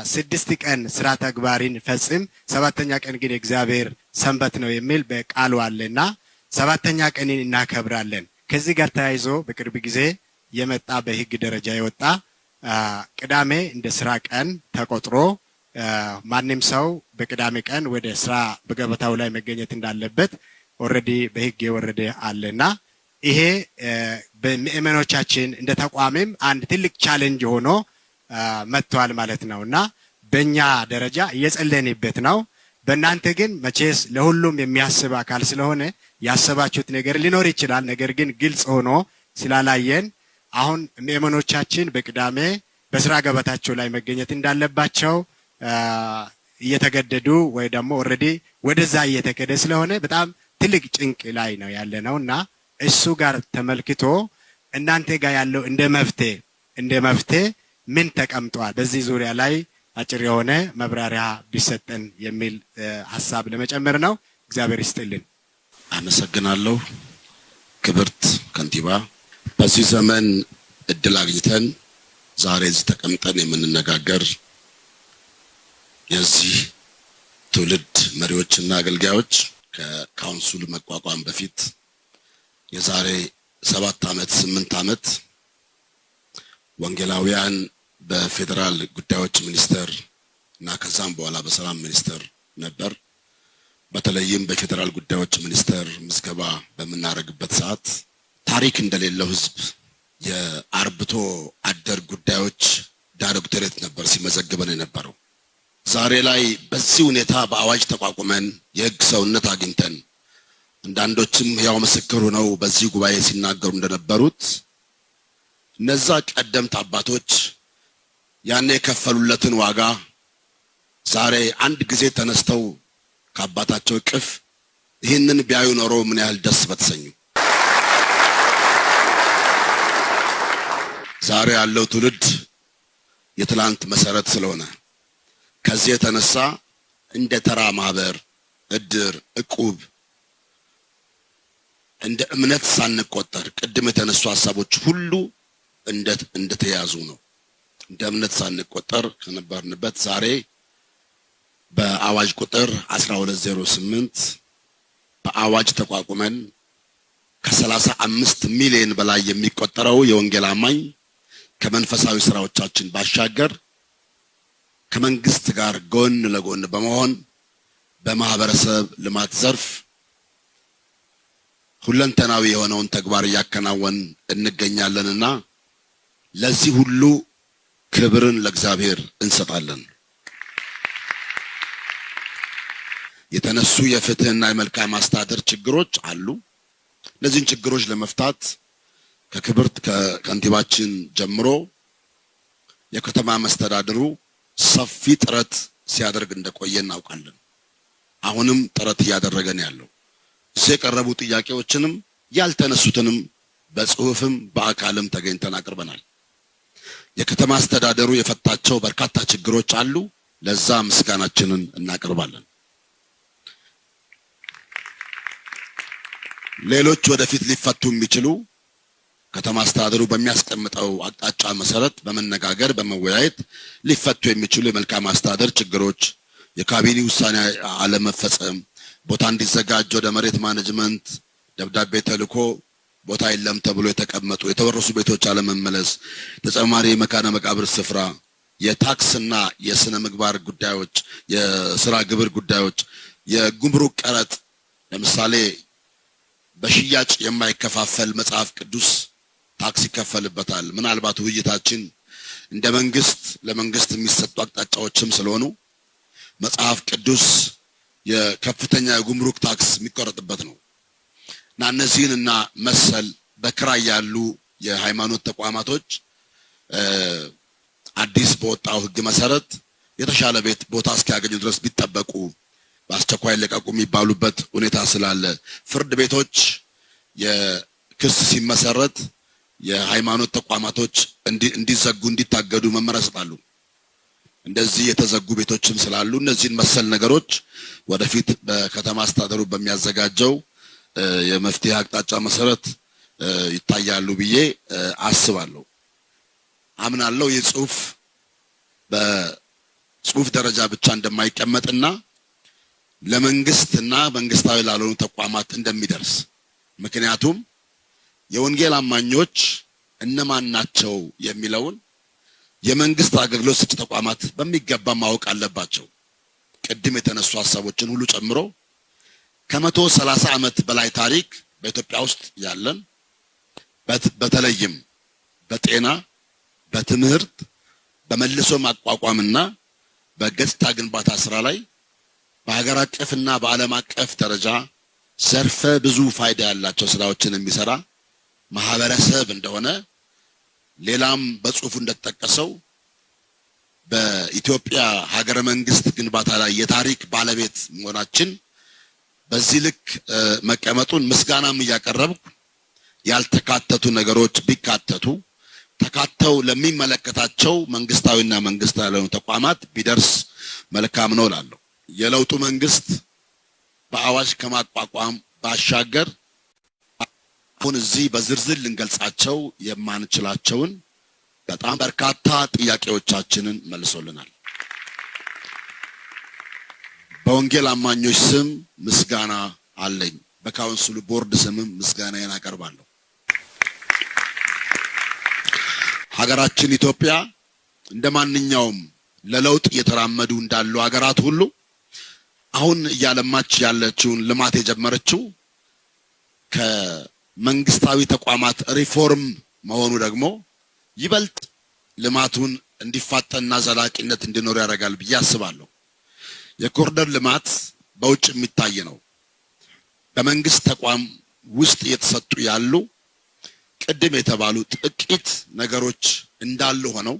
6 ቀን ስራ ተግባሪን ፈጽም፣ ሰባተኛ ቀን ግን የእግዚአብሔር ሰንበት ነው የሚል በቃሉ አለና ሰባተኛ ቀንን እናከብራለን። ከዚህ ጋር ተያይዞ በቅርብ ጊዜ የመጣ በህግ ደረጃ የወጣ ቅዳሜ እንደ ስራ ቀን ተቆጥሮ ማንም ሰው በቅዳሜ ቀን ወደ ስራ በገበታው ላይ መገኘት እንዳለበት ኦሬዲ በህግ የወረደ አለና ይሄ በምእመኖቻችን እንደ ተቋምም አንድ ትልቅ ቻሌንጅ ሆኖ መጥቷል ማለት ነውና በእኛ ደረጃ እየጸለይንበት ነው። በእናንተ ግን መቼስ ለሁሉም የሚያስብ አካል ስለሆነ ያሰባችሁት ነገር ሊኖር ይችላል። ነገር ግን ግልጽ ሆኖ ስላላየን አሁን ምእመኖቻችን በቅዳሜ በስራ ገበታቸው ላይ መገኘት እንዳለባቸው እየተገደዱ ወይ ደግሞ ኦልሬዲ ወደዛ እየተከደ ስለሆነ በጣም ትልቅ ጭንቅ ላይ ነው ያለነውና እሱ ጋር ተመልክቶ እናንተ ጋር ያለው እንደ መፍትሄ ምን ተቀምጧል? በዚህ ዙሪያ ላይ አጭር የሆነ መብራሪያ ቢሰጠን የሚል ሐሳብ ለመጨመር ነው። እግዚአብሔር ይስጥልን። አመሰግናለሁ። ክብርት ከንቲባ፣ በዚህ ዘመን እድል አግኝተን ዛሬ እዚህ ተቀምጠን የምንነጋገር የዚህ ትውልድ መሪዎችና አገልጋዮች ከካውንስሉ መቋቋም በፊት የዛሬ 7 ዓመት 8 ዓመት ወንጌላውያን በፌደራል ጉዳዮች ሚኒስቴር እና ከዛም በኋላ በሰላም ሚኒስቴር ነበር። በተለይም በፌደራል ጉዳዮች ሚኒስቴር ምዝገባ በመናረግበት ሰዓት ታሪክ እንደሌለው ህዝብ የአርብቶ አደር ጉዳዮች ዳይሬክቶሬት ነበር ሲመዘግበን የነበረው። ዛሬ ላይ በዚህ ሁኔታ በአዋጅ ተቋቁመን የህግ ሰውነት አግኝተን አንዳንዶችም ያው ምስክር ሆነው በዚህ ጉባኤ ሲናገሩ እንደነበሩት እነዛ ቀደምት አባቶች ያኔ የከፈሉለትን ዋጋ ዛሬ አንድ ጊዜ ተነስተው ከአባታቸው እቅፍ ይህንን ቢያዩ ኖሮ ምን ያህል ደስ በተሰኙ። ዛሬ ያለው ትውልድ የትላንት መሰረት ስለሆነ ከዚህ የተነሳ እንደ ተራ ማህበር፣ እድር፣ እቁብ እንደ እምነት ሳንቆጠር ቅድም የተነሱ ሐሳቦች ሁሉ እንደተያዙ ነው። እንደ እምነት ሳንቆጠር ከነበርንበት ዛሬ በአዋጅ ቁጥር 1208 በአዋጅ ተቋቁመን ከ35 ሚሊዮን በላይ የሚቆጠረው የወንጌል አማኝ ከመንፈሳዊ ስራዎቻችን ባሻገር ከመንግስት ጋር ጎን ለጎን በመሆን በማህበረሰብ ልማት ዘርፍ ሁለንተናዊ የሆነውን ተግባር ያከናወን እንገኛለንና ለዚህ ሁሉ ክብርን ለእግዚአብሔር እንሰጣለን። የተነሱ የፍትህና የመልካም አስተዳደር ችግሮች አሉ። እነዚህን ችግሮች ለመፍታት ከክብርት ከንቲባችን ጀምሮ የከተማ መስተዳድሩ ሰፊ ጥረት ሲያደርግ እንደቆየ እናውቃለን። አሁንም ጥረት እያደረገን ያለው እዚህ የቀረቡ ጥያቄዎችንም ያልተነሱትንም በጽሁፍም በአካልም ተገኝተን አቅርበናል። የከተማ አስተዳደሩ የፈታቸው በርካታ ችግሮች አሉ። ለዛ ምስጋናችንን እናቀርባለን። ሌሎች ወደፊት ሊፈቱ የሚችሉ ከተማ አስተዳደሩ በሚያስቀምጠው አቅጣጫ መሰረት በመነጋገር በመወያየት ሊፈቱ የሚችሉ የመልካም አስተዳደር ችግሮች፣ የካቢኔ ውሳኔ አለመፈጸም፣ ቦታ እንዲዘጋጅ ወደ መሬት ማኔጅመንት ደብዳቤ ተልኮ ቦታ የለም ተብሎ የተቀመጡ የተወረሱ ቤቶች አለመመለስ፣ ተጨማሪ መካነ መቃብር ስፍራ፣ የታክስና የስነ ምግባር ጉዳዮች፣ የስራ ግብር ጉዳዮች፣ የጉምሩክ ቀረጥ ለምሳሌ በሽያጭ የማይከፋፈል መጽሐፍ ቅዱስ ታክስ ይከፈልበታል። ምናልባት ውይይታችን እንደ መንግስት ለመንግስት የሚሰጡ አቅጣጫዎችም ስለሆኑ መጽሐፍ ቅዱስ የከፍተኛ የጉምሩክ ታክስ የሚቆረጥበት ነው እና እነዚህንና መሰል በክራይ ያሉ የሃይማኖት ተቋማቶች አዲስ በወጣው ህግ መሰረት የተሻለ ቤት ቦታ እስኪያገኙ ድረስ ቢጠበቁ በአስቸኳይ ለቀቁ የሚባሉበት ሁኔታ ስላለ ፍርድ ቤቶች የክስ ሲመሰረት የሃይማኖት ተቋማቶች እንዲዘጉ እንዲታገዱ መመሪያ ይሰጣሉ። እንደዚህ የተዘጉ ቤቶችም ስላሉ እነዚህን መሰል ነገሮች ወደፊት በከተማ አስተዳደሩ በሚያዘጋጀው የመፍትሄ አቅጣጫ መሰረት ይታያሉ ብዬ አስባለሁ። አምናለሁ። የጽሁፍ በጽሁፍ ደረጃ ብቻ እንደማይቀመጥና ለመንግስትና መንግስታዊ ላልሆኑ ተቋማት እንደሚደርስ። ምክንያቱም የወንጌል አማኞች እነማን ናቸው የሚለውን የመንግስት አገልግሎት ሰጪ ተቋማት በሚገባ ማወቅ አለባቸው። ቅድም የተነሱ ሐሳቦችን ሁሉ ጨምሮ ከ130 ዓመት በላይ ታሪክ በኢትዮጵያ ውስጥ ያለን በተለይም በጤና፣ በትምህርት፣ በመልሶ ማቋቋምና በገጽታ ግንባታ ስራ ላይ በሀገር አቀፍና በዓለም አቀፍ ደረጃ ዘርፈ ብዙ ፋይዳ ያላቸው ስራዎችን የሚሰራ ማህበረሰብ እንደሆነ ሌላም በጽሁፉ እንደተጠቀሰው በኢትዮጵያ ሀገረ መንግስት ግንባታ ላይ የታሪክ ባለቤት መሆናችን በዚህ ልክ መቀመጡን ምስጋናም እያቀረብኩ ያልተካተቱ ነገሮች ቢካተቱ ተካተው ለሚመለከታቸው መንግስታዊና መንግስታዊ ያልሆኑ ተቋማት ቢደርስ መልካም ነው እላለሁ። የለውጡ መንግስት በአዋጅ ከማቋቋም ባሻገር አሁን እዚህ በዝርዝር ልንገልጻቸው የማንችላቸውን በጣም በርካታ ጥያቄዎቻችንን መልሶልናል። በወንጌል አማኞች ስም ምስጋና አለኝ። በካውንስሉ ቦርድ ስምም ምስጋናዬን አቀርባለሁ። ሀገራችን ኢትዮጵያ እንደማንኛውም ለለውጥ እየተራመዱ እንዳሉ ሀገራት ሁሉ አሁን እያለማች ያለችውን ልማት የጀመረችው ከመንግስታዊ ተቋማት ሪፎርም መሆኑ ደግሞ ይበልጥ ልማቱን እንዲፋጠንና ዘላቂነት እንዲኖር ያደርጋል ብዬ አስባለሁ። የኮሪደር ልማት በውጭ የሚታይ ነው። በመንግስት ተቋም ውስጥ እየተሰጡ ያሉ ቅድም የተባሉ ጥቂት ነገሮች እንዳሉ ሆነው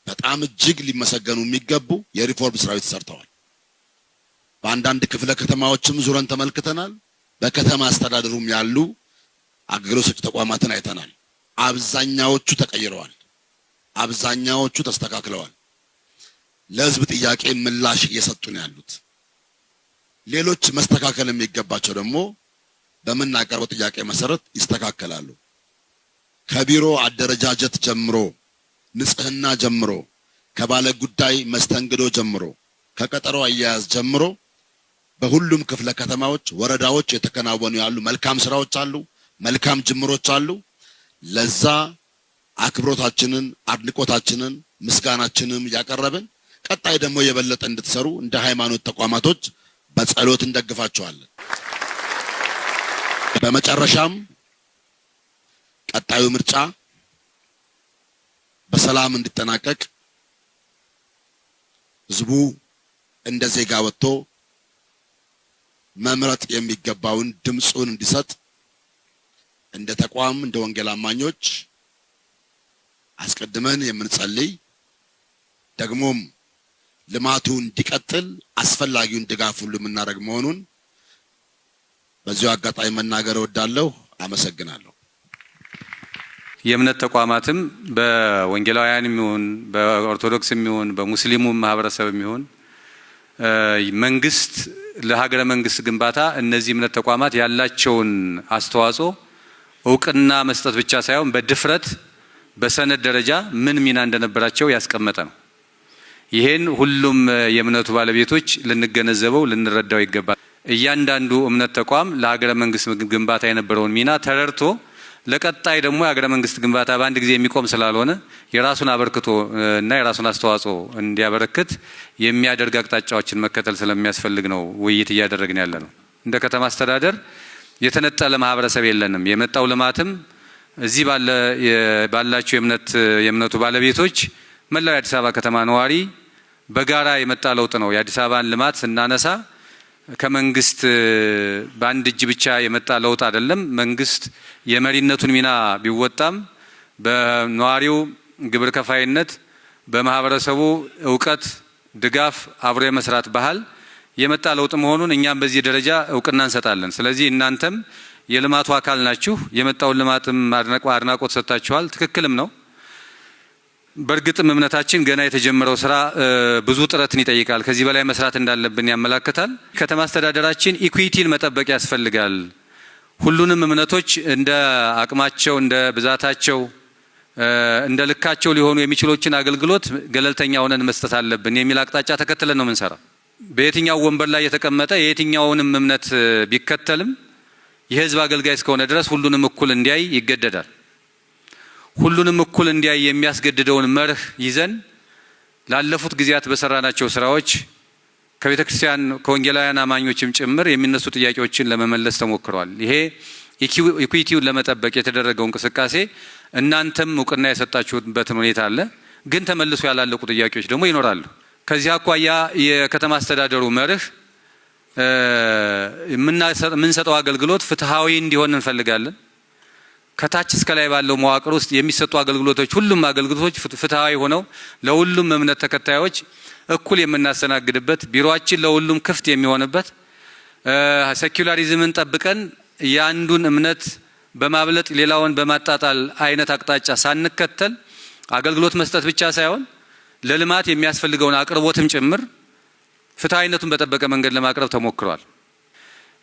በጣም እጅግ ሊመሰገኑ የሚገቡ የሪፎርም ስራዎች ተሰርተዋል። በአንዳንድ ክፍለ ከተማዎችም ዙረን ተመልክተናል። በከተማ አስተዳደሩም ያሉ አገልግሎት ሰጪ ተቋማትን አይተናል። አብዛኛዎቹ ተቀይረዋል። አብዛኛዎቹ ተስተካክለዋል። ለህዝብ ጥያቄ ምላሽ እየሰጡ ነው ያሉት። ሌሎች መስተካከል የሚገባቸው ደግሞ በምናቀርበው ጥያቄ መሰረት ይስተካከላሉ። ከቢሮ አደረጃጀት ጀምሮ፣ ንጽህና ጀምሮ፣ ከባለ ጉዳይ መስተንግዶ ጀምሮ፣ ከቀጠሮ አያያዝ ጀምሮ በሁሉም ክፍለ ከተማዎች፣ ወረዳዎች የተከናወኑ ያሉ መልካም ስራዎች አሉ፣ መልካም ጅምሮች አሉ። ለዛ አክብሮታችንን፣ አድንቆታችንን፣ ምስጋናችንን ያቀረብን ቀጣይ ደግሞ የበለጠ እንድትሰሩ እንደ ሃይማኖት ተቋማቶች በጸሎት እንደግፋቸዋለን። በመጨረሻም ቀጣዩ ምርጫ በሰላም እንዲጠናቀቅ ህዝቡ እንደ ዜጋ ወጥቶ መምረጥ የሚገባውን ድምጹን እንዲሰጥ እንደ ተቋም እንደ ወንጌል አማኞች አስቀድመን የምንጸልይ ደግሞም ልማቱ እንዲቀጥል አስፈላጊውን ድጋፍ ሁሉ የምናደርግ መሆኑን በዚሁ አጋጣሚ መናገር እወዳለሁ። አመሰግናለሁ። የእምነት ተቋማትም በወንጌላውያንም ይሁን በኦርቶዶክስም ይሁን በሙስሊሙም ማህበረሰብም ይሁን መንግስት ለሀገረ መንግስት ግንባታ እነዚህ እምነት ተቋማት ያላቸውን አስተዋጽኦ እውቅና መስጠት ብቻ ሳይሆን በድፍረት በሰነድ ደረጃ ምን ሚና እንደነበራቸው ያስቀመጠ ነው። ይሄን ሁሉም የእምነቱ ባለቤቶች ልንገነዘበው ልንረዳው ይገባል። እያንዳንዱ እምነት ተቋም ለሀገረ መንግስት ግንባታ የነበረውን ሚና ተረድቶ ለቀጣይ ደግሞ የሀገረ መንግስት ግንባታ በአንድ ጊዜ የሚቆም ስላልሆነ የራሱን አበርክቶ እና የራሱን አስተዋጽኦ እንዲያበረክት የሚያደርግ አቅጣጫዎችን መከተል ስለሚያስፈልግ ነው ውይይት እያደረግን ያለ ነው። እንደ ከተማ አስተዳደር የተነጠለ ማህበረሰብ የለንም። የመጣው ልማትም እዚህ ባላችሁ የእምነቱ ባለቤቶች መላው የአዲስ አበባ ከተማ ነዋሪ በጋራ የመጣ ለውጥ ነው። የአዲስ አበባን ልማት ስናነሳ ከመንግስት በአንድ እጅ ብቻ የመጣ ለውጥ አይደለም። መንግስት የመሪነቱን ሚና ቢወጣም በነዋሪው ግብር ከፋይነት፣ በማህበረሰቡ እውቀት፣ ድጋፍ፣ አብሮ የመስራት ባህል የመጣ ለውጥ መሆኑን እኛም በዚህ ደረጃ እውቅና እንሰጣለን። ስለዚህ እናንተም የልማቱ አካል ናችሁ። የመጣውን ልማትም አድናቆት ሰጥታችኋል። ትክክልም ነው። በእርግጥም እምነታችን ገና የተጀመረው ስራ ብዙ ጥረትን ይጠይቃል። ከዚህ በላይ መስራት እንዳለብን ያመላክታል። ከተማ አስተዳደራችን ኢኩዊቲን መጠበቅ ያስፈልጋል። ሁሉንም እምነቶች እንደ አቅማቸው፣ እንደ ብዛታቸው፣ እንደ ልካቸው ሊሆኑ የሚችሎችን አገልግሎት ገለልተኛ ሆነን መስጠት አለብን የሚል አቅጣጫ ተከትለን ነው የምንሰራው። በየትኛው ወንበር ላይ የተቀመጠ የየትኛውንም እምነት ቢከተልም የህዝብ አገልጋይ እስከሆነ ድረስ ሁሉንም እኩል እንዲያይ ይገደዳል። ሁሉንም እኩል እንዲያይ የሚያስገድደውን መርህ ይዘን ላለፉት ጊዜያት በሰራናቸው ስራዎች ከቤተ ክርስቲያን ከወንጌላውያን አማኞችም ጭምር የሚነሱ ጥያቄዎችን ለመመለስ ተሞክሯል። ይሄ ኢኩዊቲውን ለመጠበቅ የተደረገው እንቅስቃሴ እናንተም እውቅና የሰጣችሁበትን ሁኔታ አለ። ግን ተመልሶ ያላለቁ ጥያቄዎች ደግሞ ይኖራሉ። ከዚህ አኳያ የከተማ አስተዳደሩ መርህ የምንሰጠው አገልግሎት ፍትሃዊ እንዲሆን እንፈልጋለን። ከታች እስከ ላይ ባለው መዋቅር ውስጥ የሚሰጡ አገልግሎቶች ሁሉም አገልግሎቶች ፍትሃዊ ሆነው ለሁሉም እምነት ተከታዮች እኩል የምናስተናግድበት ቢሮአችን ለሁሉም ክፍት የሚሆንበት ሴኩላሪዝምን ጠብቀን ያንዱን እምነት በማብለጥ ሌላውን በማጣጣል አይነት አቅጣጫ ሳንከተል አገልግሎት መስጠት ብቻ ሳይሆን ለልማት የሚያስፈልገውን አቅርቦትም ጭምር ፍትሃዊነቱን በጠበቀ መንገድ ለማቅረብ ተሞክሯል።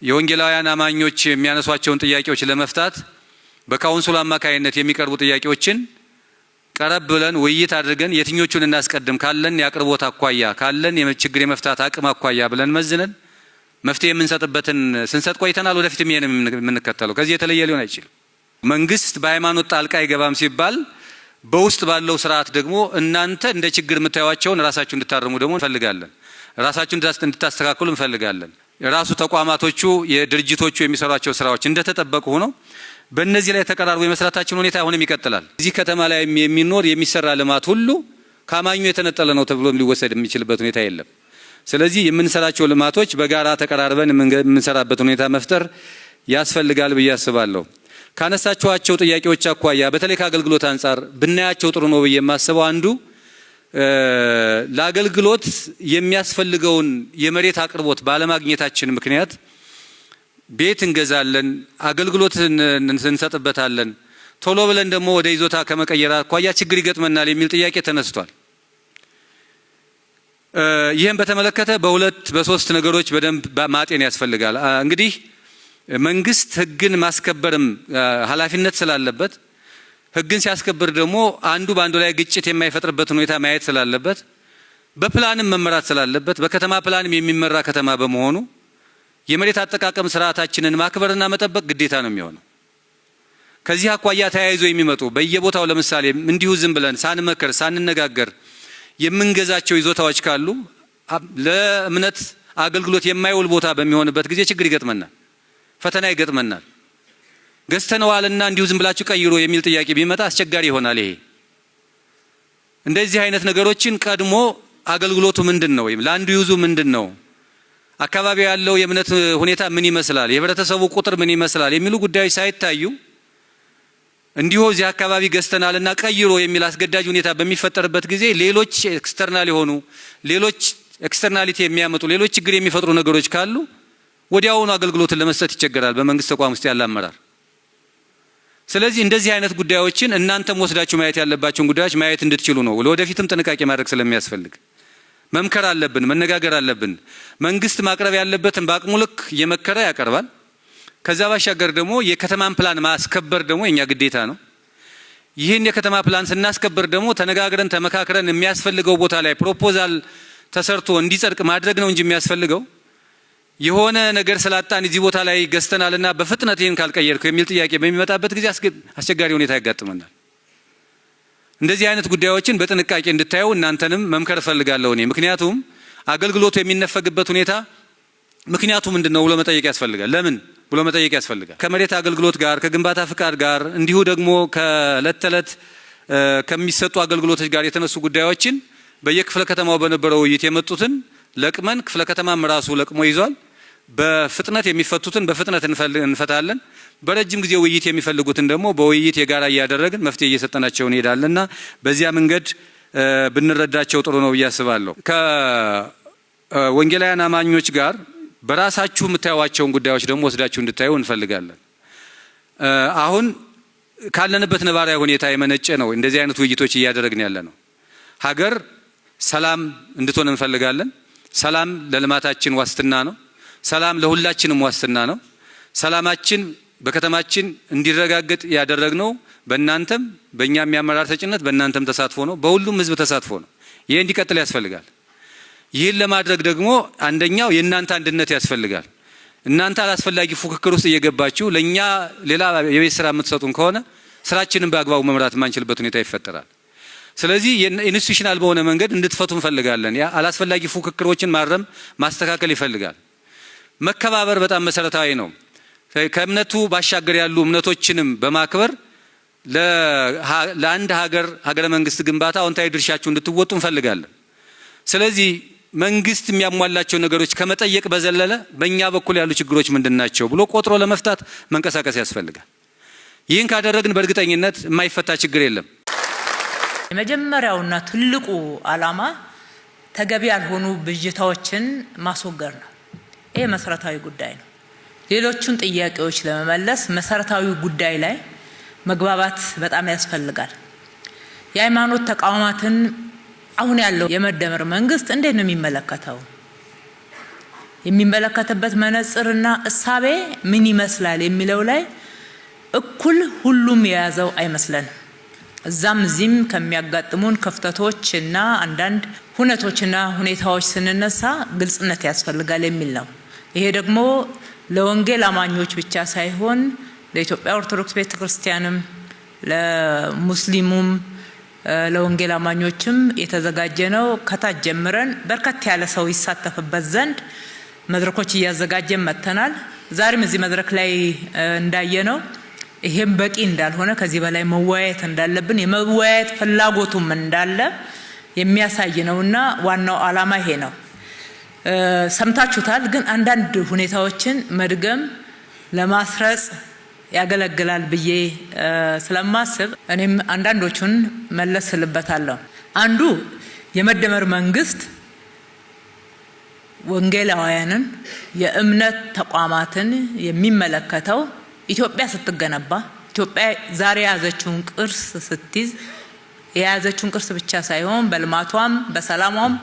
የወንጌላውያን አማኞች የሚያነሷቸውን ጥያቄዎች ለመፍታት በካውንስሉ አማካይነት የሚቀርቡ ጥያቄዎችን ቀረብ ብለን ውይይት አድርገን የትኞቹን እናስቀድም ካለን የአቅርቦት አኳያ ካለን የችግር የመፍታት አቅም አኳያ ብለን መዝነን መፍትሄ የምንሰጥበትን ስንሰጥ ቆይተናል። ወደፊትም ይሄን የምንከተለው ከዚህ የተለየ ሊሆን አይችልም። መንግስት በሃይማኖት ጣልቃ አይገባም ሲባል በውስጥ ባለው ስርዓት ደግሞ እናንተ እንደ ችግር የምታዩዋቸውን ራሳችሁ እንድታርሙ ደግሞ እንፈልጋለን። ራሳችሁ እንድታስተካክሉ እንፈልጋለን። የራሱ ተቋማቶቹ የድርጅቶቹ የሚሰሯቸው ስራዎች እንደተጠበቁ ሆነው በእነዚህ ላይ ተቀራርቦ የመስራታችን ሁኔታ አሁንም ይቀጥላል። እዚህ ከተማ ላይ የሚኖር የሚሰራ ልማት ሁሉ ከአማኙ የተነጠለ ነው ተብሎ ሊወሰድ የሚችልበት ሁኔታ የለም። ስለዚህ የምንሰራቸው ልማቶች በጋራ ተቀራርበን የምንሰራበት ሁኔታ መፍጠር ያስፈልጋል ብዬ አስባለሁ። ካነሳችኋቸው ጥያቄዎች አኳያ በተለይ ከአገልግሎት አንጻር ብናያቸው ጥሩ ነው ብዬ የማስበው አንዱ ለአገልግሎት የሚያስፈልገውን የመሬት አቅርቦት ባለማግኘታችን ምክንያት ቤት እንገዛለን፣ አገልግሎት እንሰጥበታለን፣ ቶሎ ብለን ደግሞ ወደ ይዞታ ከመቀየር አኳያ ችግር ይገጥመናል የሚል ጥያቄ ተነስቷል። ይህን በተመለከተ በሁለት በሶስት ነገሮች በደንብ ማጤን ያስፈልጋል። እንግዲህ መንግስት ህግን ማስከበርም ኃላፊነት ስላለበት ህግን ሲያስከብር ደግሞ አንዱ በአንዱ ላይ ግጭት የማይፈጥርበት ሁኔታ ማየት ስላለበት በፕላንም መመራት ስላለበት በከተማ ፕላንም የሚመራ ከተማ በመሆኑ የመሬት አጠቃቀም ስርዓታችንን ማክበርና መጠበቅ ግዴታ ነው የሚሆነው። ከዚህ አኳያ ተያይዞ የሚመጡ በየቦታው ለምሳሌ እንዲሁ ዝም ብለን ሳንመከር ሳንነጋገር የምንገዛቸው ይዞታዎች ካሉ ለእምነት አገልግሎት የማይውል ቦታ በሚሆንበት ጊዜ ችግር ይገጥመናል፣ ፈተና ይገጥመናል። ገዝተነዋልና እንዲሁ ዝም ብላችሁ ቀይሮ የሚል ጥያቄ ቢመጣ አስቸጋሪ ይሆናል። ይሄ እንደዚህ አይነት ነገሮችን ቀድሞ አገልግሎቱ ምንድነው ወይም ላንዱ ዩዙ ምንድነው፣ አካባቢው ያለው የእምነት ሁኔታ ምን ይመስላል፣ የህብረተሰቡ ቁጥር ምን ይመስላል የሚሉ ጉዳዮች ሳይታዩ እንዲሁ እዚህ አካባቢ ገዝተናልና ቀይሮ የሚል አስገዳጅ ሁኔታ በሚፈጠርበት ጊዜ ሌሎች ኤክስተርናል የሆኑ ሌሎች ኤክስተርናሊቲ የሚያመጡ ሌሎች ችግር የሚፈጥሩ ነገሮች ካሉ ወዲያውኑ አገልግሎትን ለመስጠት ይቸገራል በመንግስት ተቋም ውስጥ ያለ አመራር። ስለዚህ እንደዚህ አይነት ጉዳዮችን እናንተም ወስዳችሁ ማየት ያለባችሁን ጉዳዮች ማየት እንድትችሉ ነው። ለወደፊትም ጥንቃቄ ማድረግ ስለሚያስፈልግ መምከር አለብን፣ መነጋገር አለብን። መንግስት ማቅረብ ያለበትን በአቅሙ ልክ እየመከረ ያቀርባል። ከዛ ባሻገር ደግሞ የከተማን ፕላን ማስከበር ደግሞ የኛ ግዴታ ነው። ይህን የከተማ ፕላን ስናስከበር ደግሞ ተነጋግረን ተመካክረን የሚያስፈልገው ቦታ ላይ ፕሮፖዛል ተሰርቶ እንዲጸድቅ ማድረግ ነው እንጂ የሚያስፈልገው የሆነ ነገር ስላጣን እዚህ ቦታ ላይ ገዝተናልና በፍጥነት ይህን ካልቀየርኩ የሚል ጥያቄ በሚመጣበት ጊዜ አስቸጋሪ ሁኔታ ያጋጥመናል። እንደዚህ አይነት ጉዳዮችን በጥንቃቄ እንድታዩ እናንተንም መምከር እፈልጋለሁ እኔ። ምክንያቱም አገልግሎቱ የሚነፈግበት ሁኔታ ምክንያቱ ምንድነው ብሎ መጠየቅ ያስፈልጋል። ለምን ብሎ መጠየቅ ያስፈልጋል። ከመሬት አገልግሎት ጋር ከግንባታ ፍቃድ ጋር እንዲሁ ደግሞ ከዕለት ተዕለት ከሚሰጡ አገልግሎቶች ጋር የተነሱ ጉዳዮችን በየክፍለ ከተማው በነበረው ውይይት የመጡትን ለቅመን ክፍለ ከተማም ራሱ ለቅሞ ይዟል። በፍጥነት የሚፈቱትን በፍጥነት እንፈታለን። በረጅም ጊዜ ውይይት የሚፈልጉትን ደግሞ በውይይት የጋራ እያደረግን መፍትሄ እየሰጠናቸው እንሄዳለንና በዚያ መንገድ ብንረዳቸው ጥሩ ነው ብዬ አስባለሁ። ከወንጌላውያን አማኞች ጋር በራሳችሁ የምታዩዋቸውን ጉዳዮች ደግሞ ወስዳችሁ እንድታዩ እንፈልጋለን። አሁን ካለንበት ነባራዊ ሁኔታ የመነጨ ነው እንደዚህ አይነት ውይይቶች እያደረግን ያለ ነው። ሀገር ሰላም እንድትሆን እንፈልጋለን። ሰላም ለልማታችን ዋስትና ነው። ሰላም ለሁላችንም ዋስትና ነው። ሰላማችን በከተማችን እንዲረጋገጥ ያደረግነው በእናንተም በእኛም የአመራር ተጭነት በእናንተም ተሳትፎ ነው። በሁሉም ህዝብ ተሳትፎ ነው። ይሄ እንዲቀጥል ያስፈልጋል። ይህን ለማድረግ ደግሞ አንደኛው የእናንተ አንድነት ያስፈልጋል። እናንተ አላስፈላጊ ፉክክር ውስጥ እየገባችሁ ለኛ ሌላ የቤት ስራ የምትሰጡን ከሆነ ስራችንን በአግባቡ መምራት የማንችልበት ሁኔታ ይፈጠራል። ስለዚህ ኢንስቲትዩሽናል በሆነ መንገድ እንድትፈቱ እንፈልጋለን። ያ አላስፈላጊ ፉክክሮችን ማረም ማስተካከል ይፈልጋል። መከባበር በጣም መሰረታዊ ነው። ከእምነቱ ባሻገር ያሉ እምነቶችንም በማክበር ለአንድ ሀገረ መንግስት ግንባታ አዎንታዊ ድርሻችሁ እንድትወጡ እንፈልጋለን። ስለዚህ መንግስት የሚያሟላቸው ነገሮች ከመጠየቅ በዘለለ በእኛ በኩል ያሉ ችግሮች ምንድናቸው ብሎ ቆጥሮ ለመፍታት መንቀሳቀስ ያስፈልጋል። ይህን ካደረግን በእርግጠኝነት የማይፈታ ችግር የለም። የመጀመሪያውና ትልቁ ዓላማ ተገቢ ያልሆኑ ብዥታዎችን ማስወገድ ነው። ይሄ መሰረታዊ ጉዳይ ነው። ሌሎቹን ጥያቄዎች ለመመለስ መሰረታዊ ጉዳይ ላይ መግባባት በጣም ያስፈልጋል። የሃይማኖት ተቋማትን አሁን ያለው የመደመር መንግስት እንዴት ነው የሚመለከተው? የሚመለከተበት መነጽርና እሳቤ ምን ይመስላል የሚለው ላይ እኩል ሁሉም የያዘው አይመስለንም። እዛም እዚህም ከሚያጋጥሙን ክፍተቶች እና አንዳንድ ሁነቶችና ሁኔታዎች ስንነሳ ግልጽነት ያስፈልጋል የሚል ነው። ይሄ ደግሞ ለወንጌል አማኞች ብቻ ሳይሆን ለኢትዮጵያ ኦርቶዶክስ ቤተክርስቲያንም ለሙስሊሙም ለወንጌል አማኞችም የተዘጋጀ ነው። ከታች ጀምረን በርከት ያለ ሰው ይሳተፍበት ዘንድ መድረኮች እያዘጋጀን መተናል። ዛሬም እዚህ መድረክ ላይ እንዳየነው ይሄም በቂ እንዳልሆነ ከዚህ በላይ መወያየት እንዳለብን የመወያየት ፍላጎቱም እንዳለ የሚያሳይ ነውና ዋናው ዓላማ ይሄ ነው። ሰምታችሁታል። ግን አንዳንድ ሁኔታዎችን መድገም ለማስረጽ ያገለግላል ብዬ ስለማስብ እኔም አንዳንዶቹን መለስልበታለሁ። አንዱ የመደመር መንግስት ወንጌላውያንን የእምነት ተቋማትን የሚመለከተው ኢትዮጵያ ስትገነባ ኢትዮጵያ ዛሬ የያዘችውን ቅርስ ስትይዝ የያዘችውን ቅርስ ብቻ ሳይሆን በልማቷም በሰላሟም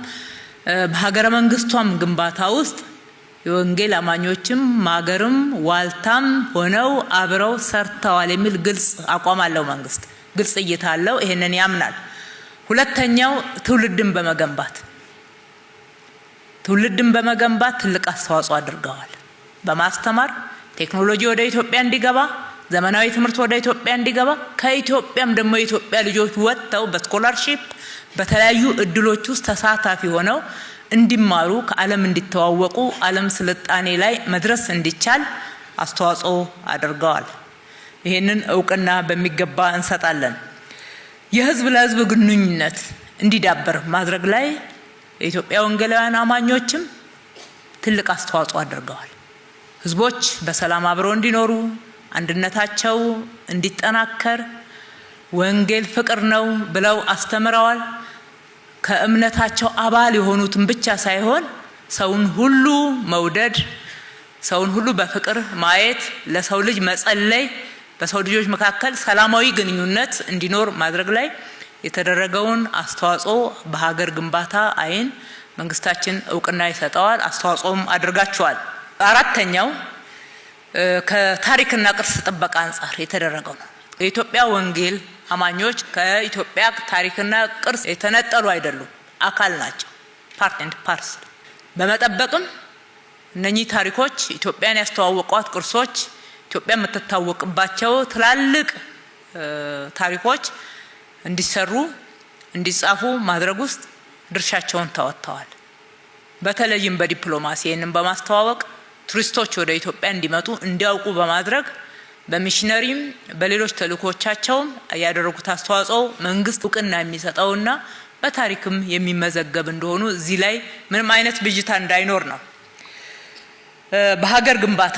በሀገረ መንግስቷም ግንባታ ውስጥ የወንጌል አማኞችም ማገርም ዋልታም ሆነው አብረው ሰርተዋል የሚል ግልጽ አቋም አለው። መንግስት ግልጽ እይታ አለው። ይሄንን ያምናል። ሁለተኛው ትውልድን በመገንባት ትልቅ አስተዋጽኦ አድርገዋል። በማስተማር ቴክኖሎጂ ወደ ኢትዮጵያ እንዲገባ፣ ዘመናዊ ትምህርት ወደ ኢትዮጵያ እንዲገባ፣ ከኢትዮጵያም ደግሞ የኢትዮጵያ ልጆች ወጥተው በስኮላርሺፕ በተለያዩ እድሎች ውስጥ ተሳታፊ ሆነው እንዲማሩ ከዓለም እንዲተዋወቁ ዓለም ስልጣኔ ላይ መድረስ እንዲቻል አስተዋጽኦ አድርገዋል። ይሄንን እውቅና በሚገባ እንሰጣለን። የህዝብ ለህዝብ ግንኙነት እንዲዳበር ማድረግ ላይ የኢትዮጵያ ወንጌላውያን አማኞችም ትልቅ አስተዋጽኦ አድርገዋል። ህዝቦች በሰላም አብረው እንዲኖሩ፣ አንድነታቸው እንዲጠናከር ወንጌል ፍቅር ነው ብለው አስተምረዋል። ከእምነታቸው አባል የሆኑትን ብቻ ሳይሆን ሰውን ሁሉ መውደድ፣ ሰውን ሁሉ በፍቅር ማየት፣ ለሰው ልጅ መጸለይ፣ በሰው ልጆች መካከል ሰላማዊ ግንኙነት እንዲኖር ማድረግ ላይ የተደረገውን አስተዋጽኦ በሀገር ግንባታ አይን መንግስታችን እውቅና ይሰጠዋል። አስተዋጽኦም አድርጋቸዋል። አራተኛው ከታሪክና ቅርስ ጥበቃ አንጻር የተደረገው ነው። የኢትዮጵያ ወንጌል አማኞች ከኢትዮጵያ ታሪክና ቅርስ የተነጠሉ አይደሉም፣ አካል ናቸው። ፓርት ኤንድ ፓርሰል በመጠበቅም እነኚህ ታሪኮች ኢትዮጵያን ያስተዋወቋት ቅርሶች፣ ኢትዮጵያ የምትታወቅባቸው ትላልቅ ታሪኮች እንዲሰሩ እንዲጻፉ ማድረግ ውስጥ ድርሻቸውን ተወጥተዋል። በተለይም በዲፕሎማሲ ይህንን በማስተዋወቅ ቱሪስቶች ወደ ኢትዮጵያ እንዲመጡ እንዲያውቁ በማድረግ በሚሽነሪም በሌሎች ተልእኮቻቸውም ያደረጉት አስተዋጽኦ መንግስት እውቅና የሚሰጠውና በታሪክም የሚመዘገብ እንደሆኑ እዚህ ላይ ምንም አይነት ብዥታ እንዳይኖር ነው። በሀገር ግንባታ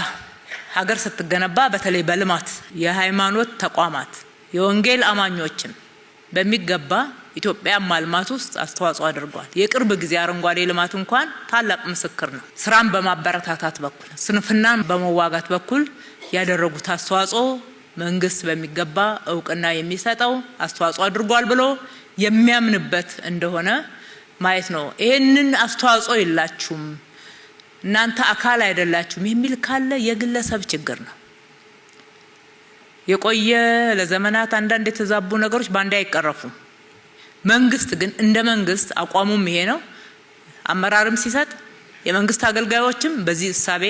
ሀገር ስትገነባ በተለይ በልማት የሃይማኖት ተቋማት የወንጌል አማኞችም በሚገባ ኢትዮጵያ ማልማት ውስጥ አስተዋጽኦ አድርጓል። የቅርብ ጊዜ አረንጓዴ ልማት እንኳን ታላቅ ምስክር ነው። ስራን በማበረታታት በኩል ስንፍናን በመዋጋት በኩል ያደረጉት አስተዋጽኦ መንግስት በሚገባ እውቅና የሚሰጠው አስተዋጽኦ አድርጓል ብሎ የሚያምንበት እንደሆነ ማየት ነው። ይሄንን አስተዋጽኦ የላችሁም እናንተ አካል አይደላችሁም የሚል ካለ የግለሰብ ችግር ነው። የቆየ ለዘመናት አንዳንድ የተዛቡ ነገሮች ባንዴ አይቀረፉም። መንግስት ግን እንደ መንግስት አቋሙም ይሄ ነው። አመራርም ሲሰጥ የመንግስት አገልጋዮችም በዚህ እሳቤ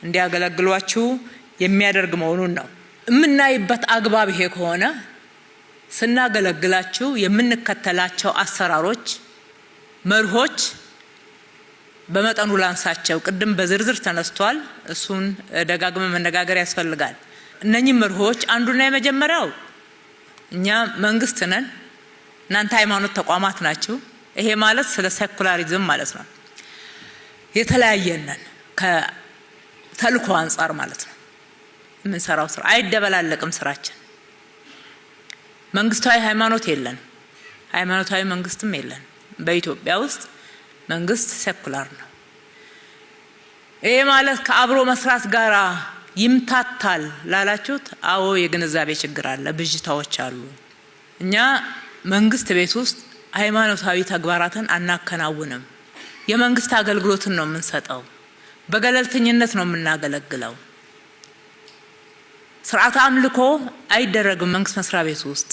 እንዲያገለግሏችሁ የሚያደርግ መሆኑን ነው የምናይበት። አግባብ ይሄ ከሆነ ስናገለግላችሁ የምንከተላቸው አሰራሮች፣ መርሆች በመጠኑ ላንሳቸው። ቅድም በዝርዝር ተነስቷል። እሱን ደጋግመ መነጋገር ያስፈልጋል። እነኚህ መርሆች አንዱና የመጀመሪያው እኛ መንግስት ነን፣ እናንተ ሃይማኖት ተቋማት ናችሁ። ይሄ ማለት ስለ ሴኩላሪዝም ማለት ነው። የተለያየነን ከተልእኮ አንጻር ማለት ነው። የምንሰራው ስራ አይደበላለቅም። ስራችን መንግስታዊ ሃይማኖት የለን፣ ሃይማኖታዊ መንግስትም የለን። በኢትዮጵያ ውስጥ መንግስት ሴኩላር ነው። ይሄ ማለት ከአብሮ መስራት ጋራ ይምታታል ላላችሁት፣ አዎ የግንዛቤ ችግር አለ፣ ብዥታዎች አሉ። እኛ መንግስት ቤት ውስጥ ሃይማኖታዊ ተግባራትን አናከናውንም። የመንግስት አገልግሎትን ነው የምንሰጠው። በገለልተኝነት ነው የምናገለግለው። ስርዓተ አምልኮ አይደረግም መንግስት መስሪያ ቤት ውስጥ።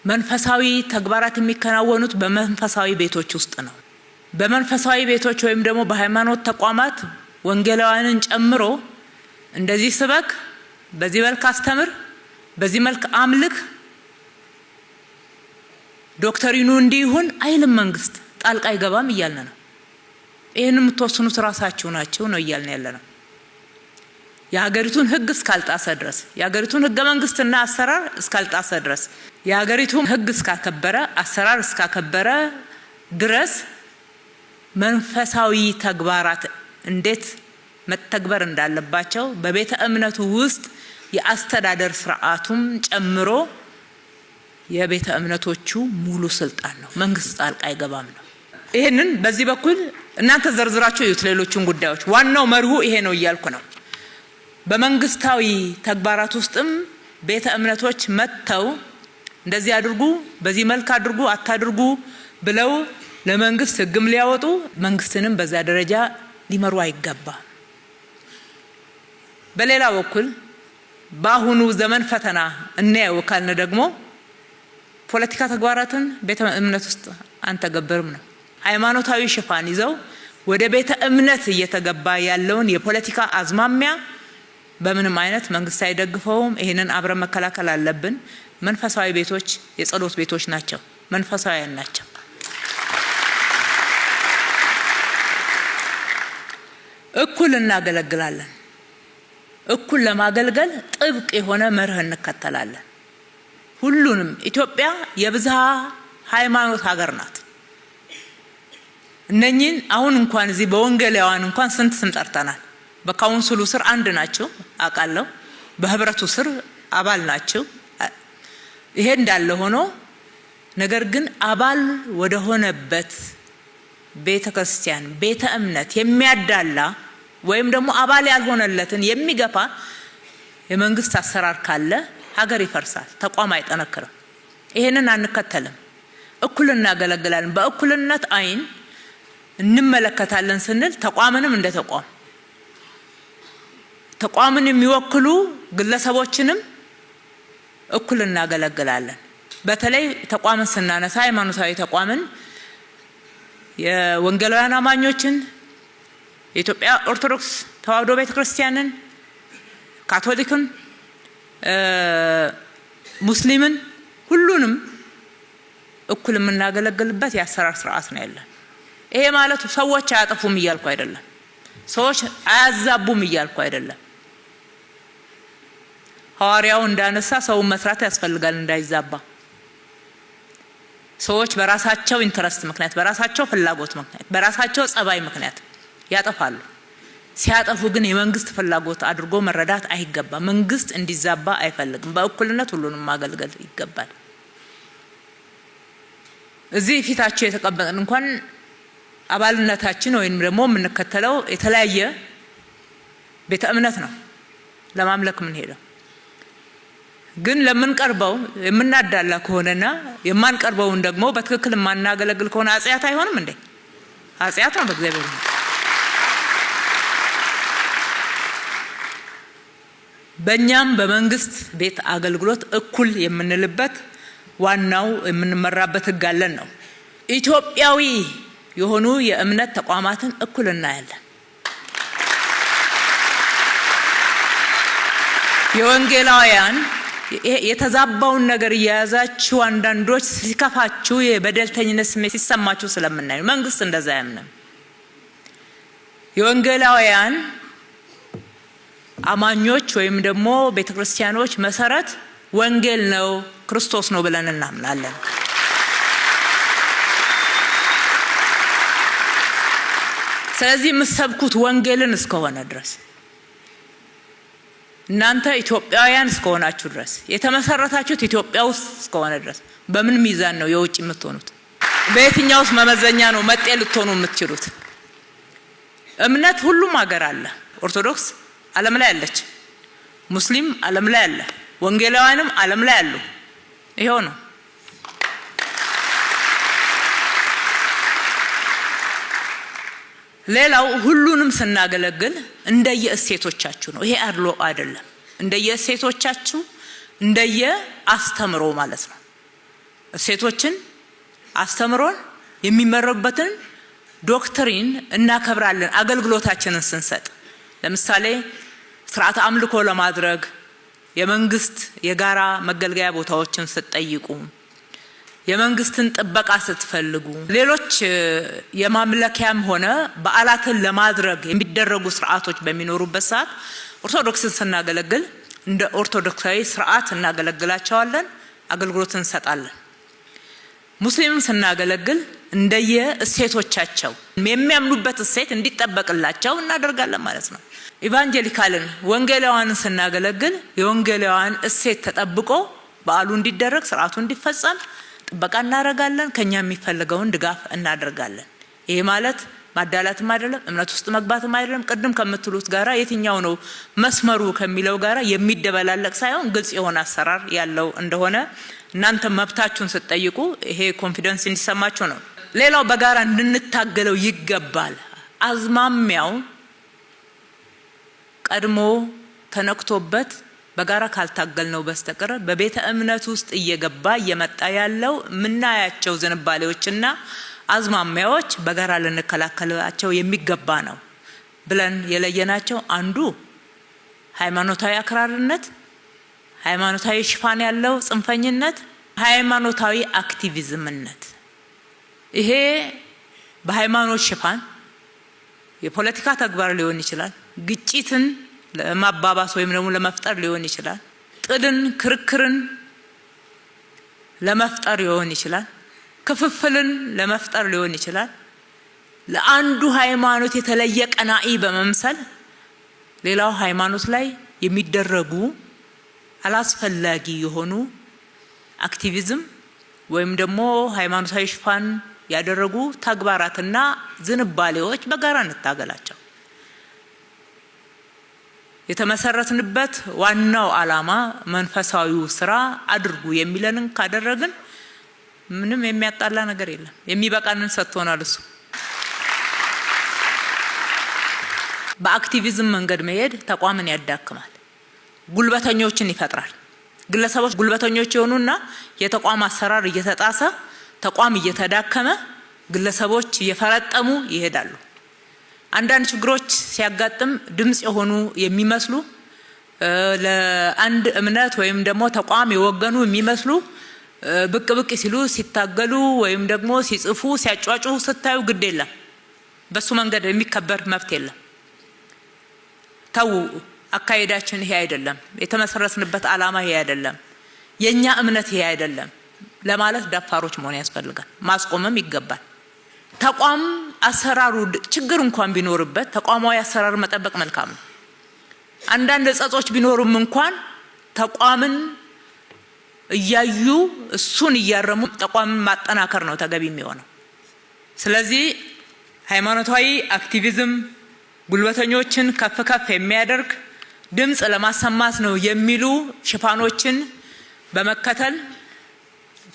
መንፈሳዊ ተግባራት የሚከናወኑት በመንፈሳዊ ቤቶች ውስጥ ነው። በመንፈሳዊ ቤቶች ወይም ደግሞ በሃይማኖት ተቋማት ወንጌላውያንን ጨምሮ እንደዚህ ስበክ፣ በዚህ መልክ አስተምር፣ በዚህ መልክ አምልክ፣ ዶክተሪኑ እንዲሁን አይልም መንግስት። ጣልቃ አይገባም እያልን ነው። ይሄንን የምትወስኑት ራሳችሁ ናችሁ ነው እያልን ያለነው። የሀገሪቱን ህግ እስካልጣሰ ድረስ፣ የሀገሪቱን ህገ መንግስትና አሰራር እስካልጣሰ ድረስ፣ የሀገሪቱን ህግ እስካከበረ፣ አሰራር እስካከበረ ድረስ መንፈሳዊ ተግባራት እንዴት መተግበር እንዳለባቸው በቤተ እምነቱ ውስጥ የአስተዳደር ስርዓቱም ጨምሮ የቤተ እምነቶቹ ሙሉ ስልጣን ነው። መንግስት ጣልቃ አይገባም ነው። ይሄንን በዚህ በኩል እናንተ ዘርዝራችሁ እዩት። ሌሎቹን ጉዳዮች ዋናው መርሁ ይሄ ነው እያልኩ ነው። በመንግስታዊ ተግባራት ውስጥም ቤተ እምነቶች መተው እንደዚህ አድርጉ፣ በዚህ መልክ አድርጉ፣ አታድርጉ ብለው ለመንግስት ህግም ሊያወጡ መንግስትንም በዛ ደረጃ ሊመሩ አይገባም። በሌላ በኩል በአሁኑ ዘመን ፈተና እናየው ካልን ደግሞ ፖለቲካ ተግባራትን ቤተ እምነት ውስጥ አንተገብርም ነው። ሃይማኖታዊ ሽፋን ይዘው ወደ ቤተ እምነት እየተገባ ያለውን የፖለቲካ አዝማሚያ በምንም አይነት መንግስት አይደግፈውም። ይሄንን አብረን መከላከል አለብን። መንፈሳዊ ቤቶች የጸሎት ቤቶች ናቸው፣ መንፈሳዊያን ናቸው። እኩል እናገለግላለን። እኩል ለማገልገል ጥብቅ የሆነ መርህ እንከተላለን። ሁሉንም ኢትዮጵያ የብዝሃ ሃይማኖት ሀገር ናት። እነኚህን አሁን እንኳን እዚህ በወንጌላውያን እንኳን ስንት ስም ጠርተናል። በካውንስሉ ስር አንድ ናቸው አውቃለሁ። በህብረቱ ስር አባል ናቸው። ይሄ እንዳለ ሆኖ ነገር ግን አባል ወደ ሆነበት ቤተክርስቲያን ቤተ እምነት የሚያዳላ ወይም ደግሞ አባል ያልሆነለትን የሚገፋ የመንግስት አሰራር ካለ ሀገር ይፈርሳል፣ ተቋም አይጠነክርም። ይሄንን አንከተልም። እኩል እናገለግላለን። በእኩልነት አይን እንመለከታለን ስንል ተቋምንም እንደ ተቋምን የሚወክሉ ግለሰቦችንም እኩል እናገለግላለን። በተለይ ተቋምን ስናነሳ ሃይማኖታዊ ተቋምን የወንጌላውያን አማኞችን፣ የኢትዮጵያ ኦርቶዶክስ ተዋሕዶ ቤተክርስቲያንን፣ ካቶሊክን፣ ሙስሊምን ሁሉንም እኩል የምናገለግልበት የአሰራር ስርዓት ነው ያለን። ይሄ ማለት ሰዎች አያጠፉም እያልኩ አይደለም። ሰዎች አያዛቡም እያልኩ አይደለም። ሐዋርያው እንዳነሳ ሰው መስራት ያስፈልጋል እንዳይዛባ። ሰዎች በራሳቸው ኢንተረስት ምክንያት፣ በራሳቸው ፍላጎት ምክንያት፣ በራሳቸው ጸባይ ምክንያት ያጠፋሉ። ሲያጠፉ ግን የመንግስት ፍላጎት አድርጎ መረዳት አይገባም። መንግስት እንዲዛባ አይፈልግም። በእኩልነት ሁሉንም ማገልገል ይገባል። እዚህ ፊታቸው የተቀመጠን እንኳን አባልነታችን ወይም ደግሞ የምንከተለው የተለያየ ቤተ እምነት ነው ለማምለክ ምን ሄደው ግን ለምንቀርበው የምናዳላ ከሆነና የማንቀርበውን ደግሞ በትክክል ማናገለግል ከሆነ አጽያት አይሆንም እንዴ? አጽያት ነው በእግዚአብሔር። በእኛም በመንግስት ቤት አገልግሎት እኩል የምንልበት ዋናው የምንመራበት ህግ አለን ነው። ኢትዮጵያዊ የሆኑ የእምነት ተቋማትን እኩል እናያለን። የወንጌላውያን የተዛባውን ነገር እየያዛችሁ አንዳንዶች ሲከፋችሁ የበደልተኝነት ስሜት ሲሰማችሁ ስለምናዩ መንግስት እንደዛ ያምንም። የወንጌላውያን አማኞች ወይም ደግሞ ቤተክርስቲያኖች መሰረት ወንጌል ነው፣ ክርስቶስ ነው ብለን እናምናለን። ስለዚህ የምትሰብኩት ወንጌልን እስከሆነ ድረስ እናንተ ኢትዮጵያውያን እስከሆናችሁ ድረስ የተመሰረታችሁት ኢትዮጵያ ውስጥ እስከሆነ ድረስ በምን ሚዛን ነው የውጭ የምትሆኑት? በየትኛውስ መመዘኛ ነው መጤ ልትሆኑ የምትችሉት? እምነት ሁሉም ሀገር አለ። ኦርቶዶክስ ዓለም ላይ አለች፣ ሙስሊም ዓለም ላይ አለ፣ ወንጌላውያንም ዓለም ላይ አሉ። ይሄው ነው። ሌላው ሁሉንም ስናገለግል እንደየእሴቶቻችሁ ነው። ይሄ አድሎ አይደለም። እንደየእሴቶቻችሁ እንደየአስተምሮ ማለት ነው። እሴቶችን አስተምሮን የሚመረቡበትን ዶክትሪን እናከብራለን አገልግሎታችንን ስንሰጥ። ለምሳሌ ስርዓተ አምልኮ ለማድረግ የመንግስት የጋራ መገልገያ ቦታዎችን ስትጠይቁ፣ የመንግስትን ጥበቃ ስትፈልጉ፣ ሌሎች የማምለኪያም ሆነ በዓላትን ለማድረግ የሚደረጉ ስርዓቶች በሚኖሩበት ሰዓት ኦርቶዶክስን ስናገለግል እንደ ኦርቶዶክሳዊ ስርዓት እናገለግላቸዋለን፣ አገልግሎት እንሰጣለን። ሙስሊምን ስናገለግል እንደየ እሴቶቻቸው የሚያምኑበት እሴት እንዲጠበቅላቸው እናደርጋለን ማለት ነው። ኢቫንጀሊካልን ወንጌላውያንን ስናገለግል የወንጌላውያን እሴት ተጠብቆ በዓሉ እንዲደረግ ስርዓቱ እንዲፈጸም ጥበቃ እናደርጋለን። ከኛ የሚፈልገውን ድጋፍ እናደርጋለን። ይሄ ማለት ማዳላትም አይደለም፣ እምነት ውስጥ መግባትም አይደለም። ቅድም ከምትሉት ጋራ የትኛው ነው መስመሩ ከሚለው ጋራ የሚደበላለቅ ሳይሆን ግልጽ የሆነ አሰራር ያለው እንደሆነ እናንተ መብታችሁን ስትጠይቁ ይሄ ኮንፊደንስ እንዲሰማችሁ ነው። ሌላው በጋራ እንድንታገለው ይገባል። አዝማሚያው ቀድሞ ተነክቶበት በጋራ ካልታገልነው በስተቀር በቤተ እምነት ውስጥ እየገባ እየመጣ ያለው ምናያቸው ዝንባሌዎችና አዝማሚያዎች በጋራ ልንከላከላቸው የሚገባ ነው ብለን የለየናቸው አንዱ ሃይማኖታዊ አክራሪነት፣ ሃይማኖታዊ ሽፋን ያለው ጽንፈኝነት፣ ሃይማኖታዊ አክቲቪዝምነት። ይሄ በሃይማኖት ሽፋን የፖለቲካ ተግባር ሊሆን ይችላል፣ ግጭትን ለማባባስ ወይም ደግሞ ለመፍጠር ሊሆን ይችላል፣ ጥልን ክርክርን ለመፍጠር ሊሆን ይችላል፣ ክፍፍልን ለመፍጠር ሊሆን ይችላል። ለአንዱ ሃይማኖት የተለየ ቀናኢ በመምሰል ሌላው ሃይማኖት ላይ የሚደረጉ አላስፈላጊ የሆኑ አክቲቪዝም ወይም ደግሞ ሃይማኖታዊ ሽፋን ያደረጉ ተግባራትና ዝንባሌዎች በጋራ እንታገላቸው። የተመሰረትንበት ዋናው ዓላማ መንፈሳዊው ስራ አድርጉ የሚለንን ካደረግን ምንም የሚያጣላ ነገር የለም። የሚበቃንን ሰጥቶናል እሱ። በአክቲቪዝም መንገድ መሄድ ተቋምን ያዳክማል፣ ጉልበተኞችን ይፈጥራል። ግለሰቦች ጉልበተኞች የሆኑና የተቋም አሰራር እየተጣሰ ተቋም እየተዳከመ ግለሰቦች እየፈረጠሙ ይሄዳሉ። አንዳንድ ችግሮች ሲያጋጥም ድምጽ የሆኑ የሚመስሉ ለአንድ እምነት ወይም ደግሞ ተቋም የወገኑ የሚመስሉ ብቅ ብቅ ሲሉ ሲታገሉ ወይም ደግሞ ሲጽፉ ሲያጫጩ ስታዩ ግድ የለም። በሱ መንገድ የሚከበር መብት የለም። ተው አካሄዳችን ይሄ አይደለም፣ የተመሰረትንበት ዓላማ ይሄ አይደለም፣ የኛ እምነት ይሄ አይደለም ለማለት ደፋሮች መሆን ያስፈልጋል። ማስቆምም ይገባል። ተቋም አሰራሩ ችግር እንኳን ቢኖርበት ተቋማዊ አሰራር መጠበቅ መልካም ነው። አንዳንድ ጸጾች ቢኖሩም እንኳን ተቋምን እያዩ እሱን እያረሙ ተቋምን ማጠናከር ነው ተገቢ የሚሆነው። ስለዚህ ሃይማኖታዊ አክቲቪዝም ጉልበተኞችን ከፍ ከፍ የሚያደርግ ድምጽ ለማሰማት ነው የሚሉ ሽፋኖችን በመከተል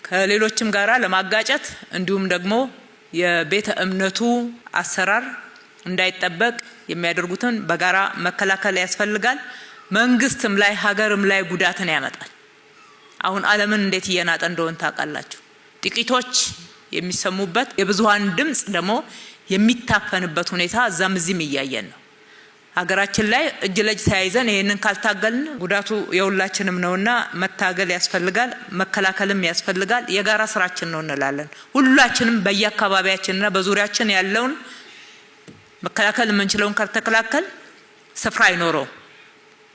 ከሌሎችም ጋራ ለማጋጨት እንዲሁም ደግሞ የቤተ እምነቱ አሰራር እንዳይጠበቅ የሚያደርጉትን በጋራ መከላከል ያስፈልጋል። መንግስትም ላይ ሀገርም ላይ ጉዳትን ያመጣል። አሁን ዓለምን እንዴት እየናጠ እንደሆነ ታውቃላችሁ። ጥቂቶች የሚሰሙበት የብዙሃን ድምጽ ደግሞ የሚታፈንበት ሁኔታ እዛም እዚህም እያየን ነው። ሀገራችን ላይ እጅ ለእጅ ተያይዘን ይሄንን ካልታገልን ጉዳቱ የሁላችንም ነውና መታገል ያስፈልጋል፣ መከላከልም ያስፈልጋል። የጋራ ስራችን ነው እንላለን። ሁላችንም በየአካባቢያችንና በዙሪያችን ያለውን መከላከል የምንችለውን ካልተከላከል ስፍራ አይኖረው።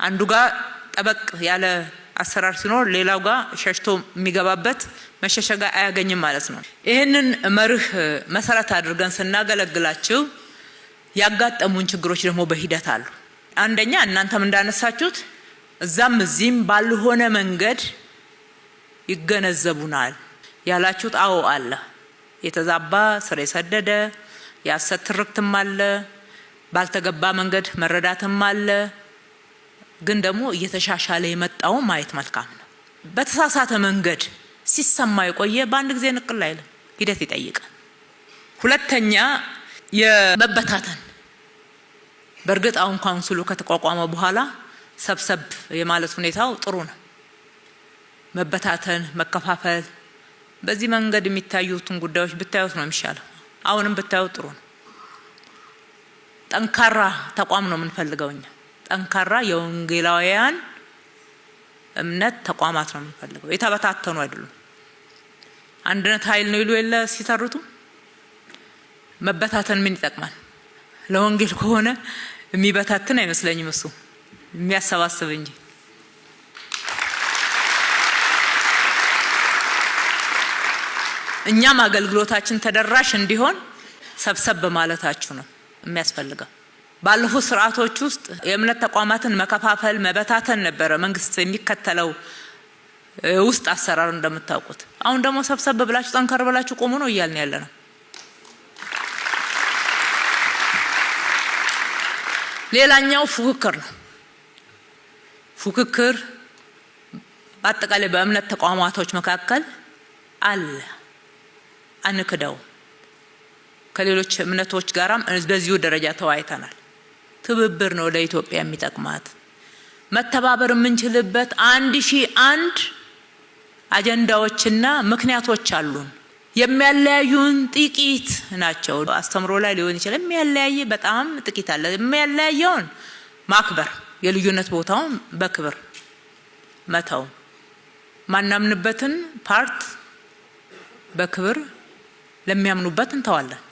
አንዱ ጋር ጠበቅ ያለ አሰራር ሲኖር ሌላው ጋር ሸሽቶ የሚገባበት መሸሸጋ አያገኝም ማለት ነው። ይሄንን መርህ መሰረት አድርገን ስናገለግላችሁ ያጋጠሙን ችግሮች ደግሞ በሂደት አሉ። አንደኛ እናንተም እንዳነሳችሁት እዛም እዚህም ባልሆነ መንገድ ይገነዘቡናል ያላችሁት አዎ አለ። የተዛባ ስር የሰደደ የሐሰት ትርክትም አለ፣ ባልተገባ መንገድ መረዳትም አለ። ግን ደግሞ እየተሻሻለ የመጣው ማየት መልካም ነው። በተሳሳተ መንገድ ሲሰማ የቆየ በአንድ ጊዜ ንቅል አይልም፣ ሂደት ይጠይቃል። ሁለተኛ የመበታተን በእርግጥ አሁን ካውንስሉ ከተቋቋመ በኋላ ሰብሰብ የማለት ሁኔታው ጥሩ ነው። መበታተን፣ መከፋፈል በዚህ መንገድ የሚታዩትን ጉዳዮች ብታዩት ነው የሚሻለው። አሁንም ብታዩት ጥሩ ነው። ጠንካራ ተቋም ነው የምንፈልገው እኛ። ጠንካራ የወንጌላውያን እምነት ተቋማት ነው የምንፈልገው። የተበታተኑ አይደሉም። አንድነት ኃይል ነው ይሉ የለ ሲተርቱ። መበታተን ምን ይጠቅማል? ለወንጌል ከሆነ የሚበታትን አይመስለኝም፣ እሱ የሚያሰባስብ እንጂ። እኛም አገልግሎታችን ተደራሽ እንዲሆን ሰብሰብ ማለታችሁ ነው የሚያስፈልገው። ባለፉት ስርዓቶች ውስጥ የእምነት ተቋማትን መከፋፈል፣ መበታተን ነበረ መንግስት የሚከተለው ውስጥ አሰራር እንደምታውቁት። አሁን ደግሞ ሰብሰብ ብላችሁ ጠንከር ብላችሁ ቆሙ ነው እያልን ያለ ነው። ሌላኛው ፉክክር ነው። ፉክክር በአጠቃላይ በእምነት ተቋማቶች መካከል አለ፣ አንክደው። ከሌሎች እምነቶች ጋራም በዚሁ ደረጃ ተወያይተናል። ትብብር ነው ለኢትዮጵያ የሚጠቅማት። መተባበር የምንችልበት 1001 አጀንዳዎችና ምክንያቶች አሉን። የሚያለያዩን ጥቂት ናቸው። አስተምሮ ላይ ሊሆን ይችላል የሚያለያይ በጣም ጥቂት አለ። የሚያለያየውን ማክበር፣ የልዩነት ቦታውን በክብር መተው፣ ማናምንበትን ፓርት በክብር ለሚያምኑበት እንተዋለን።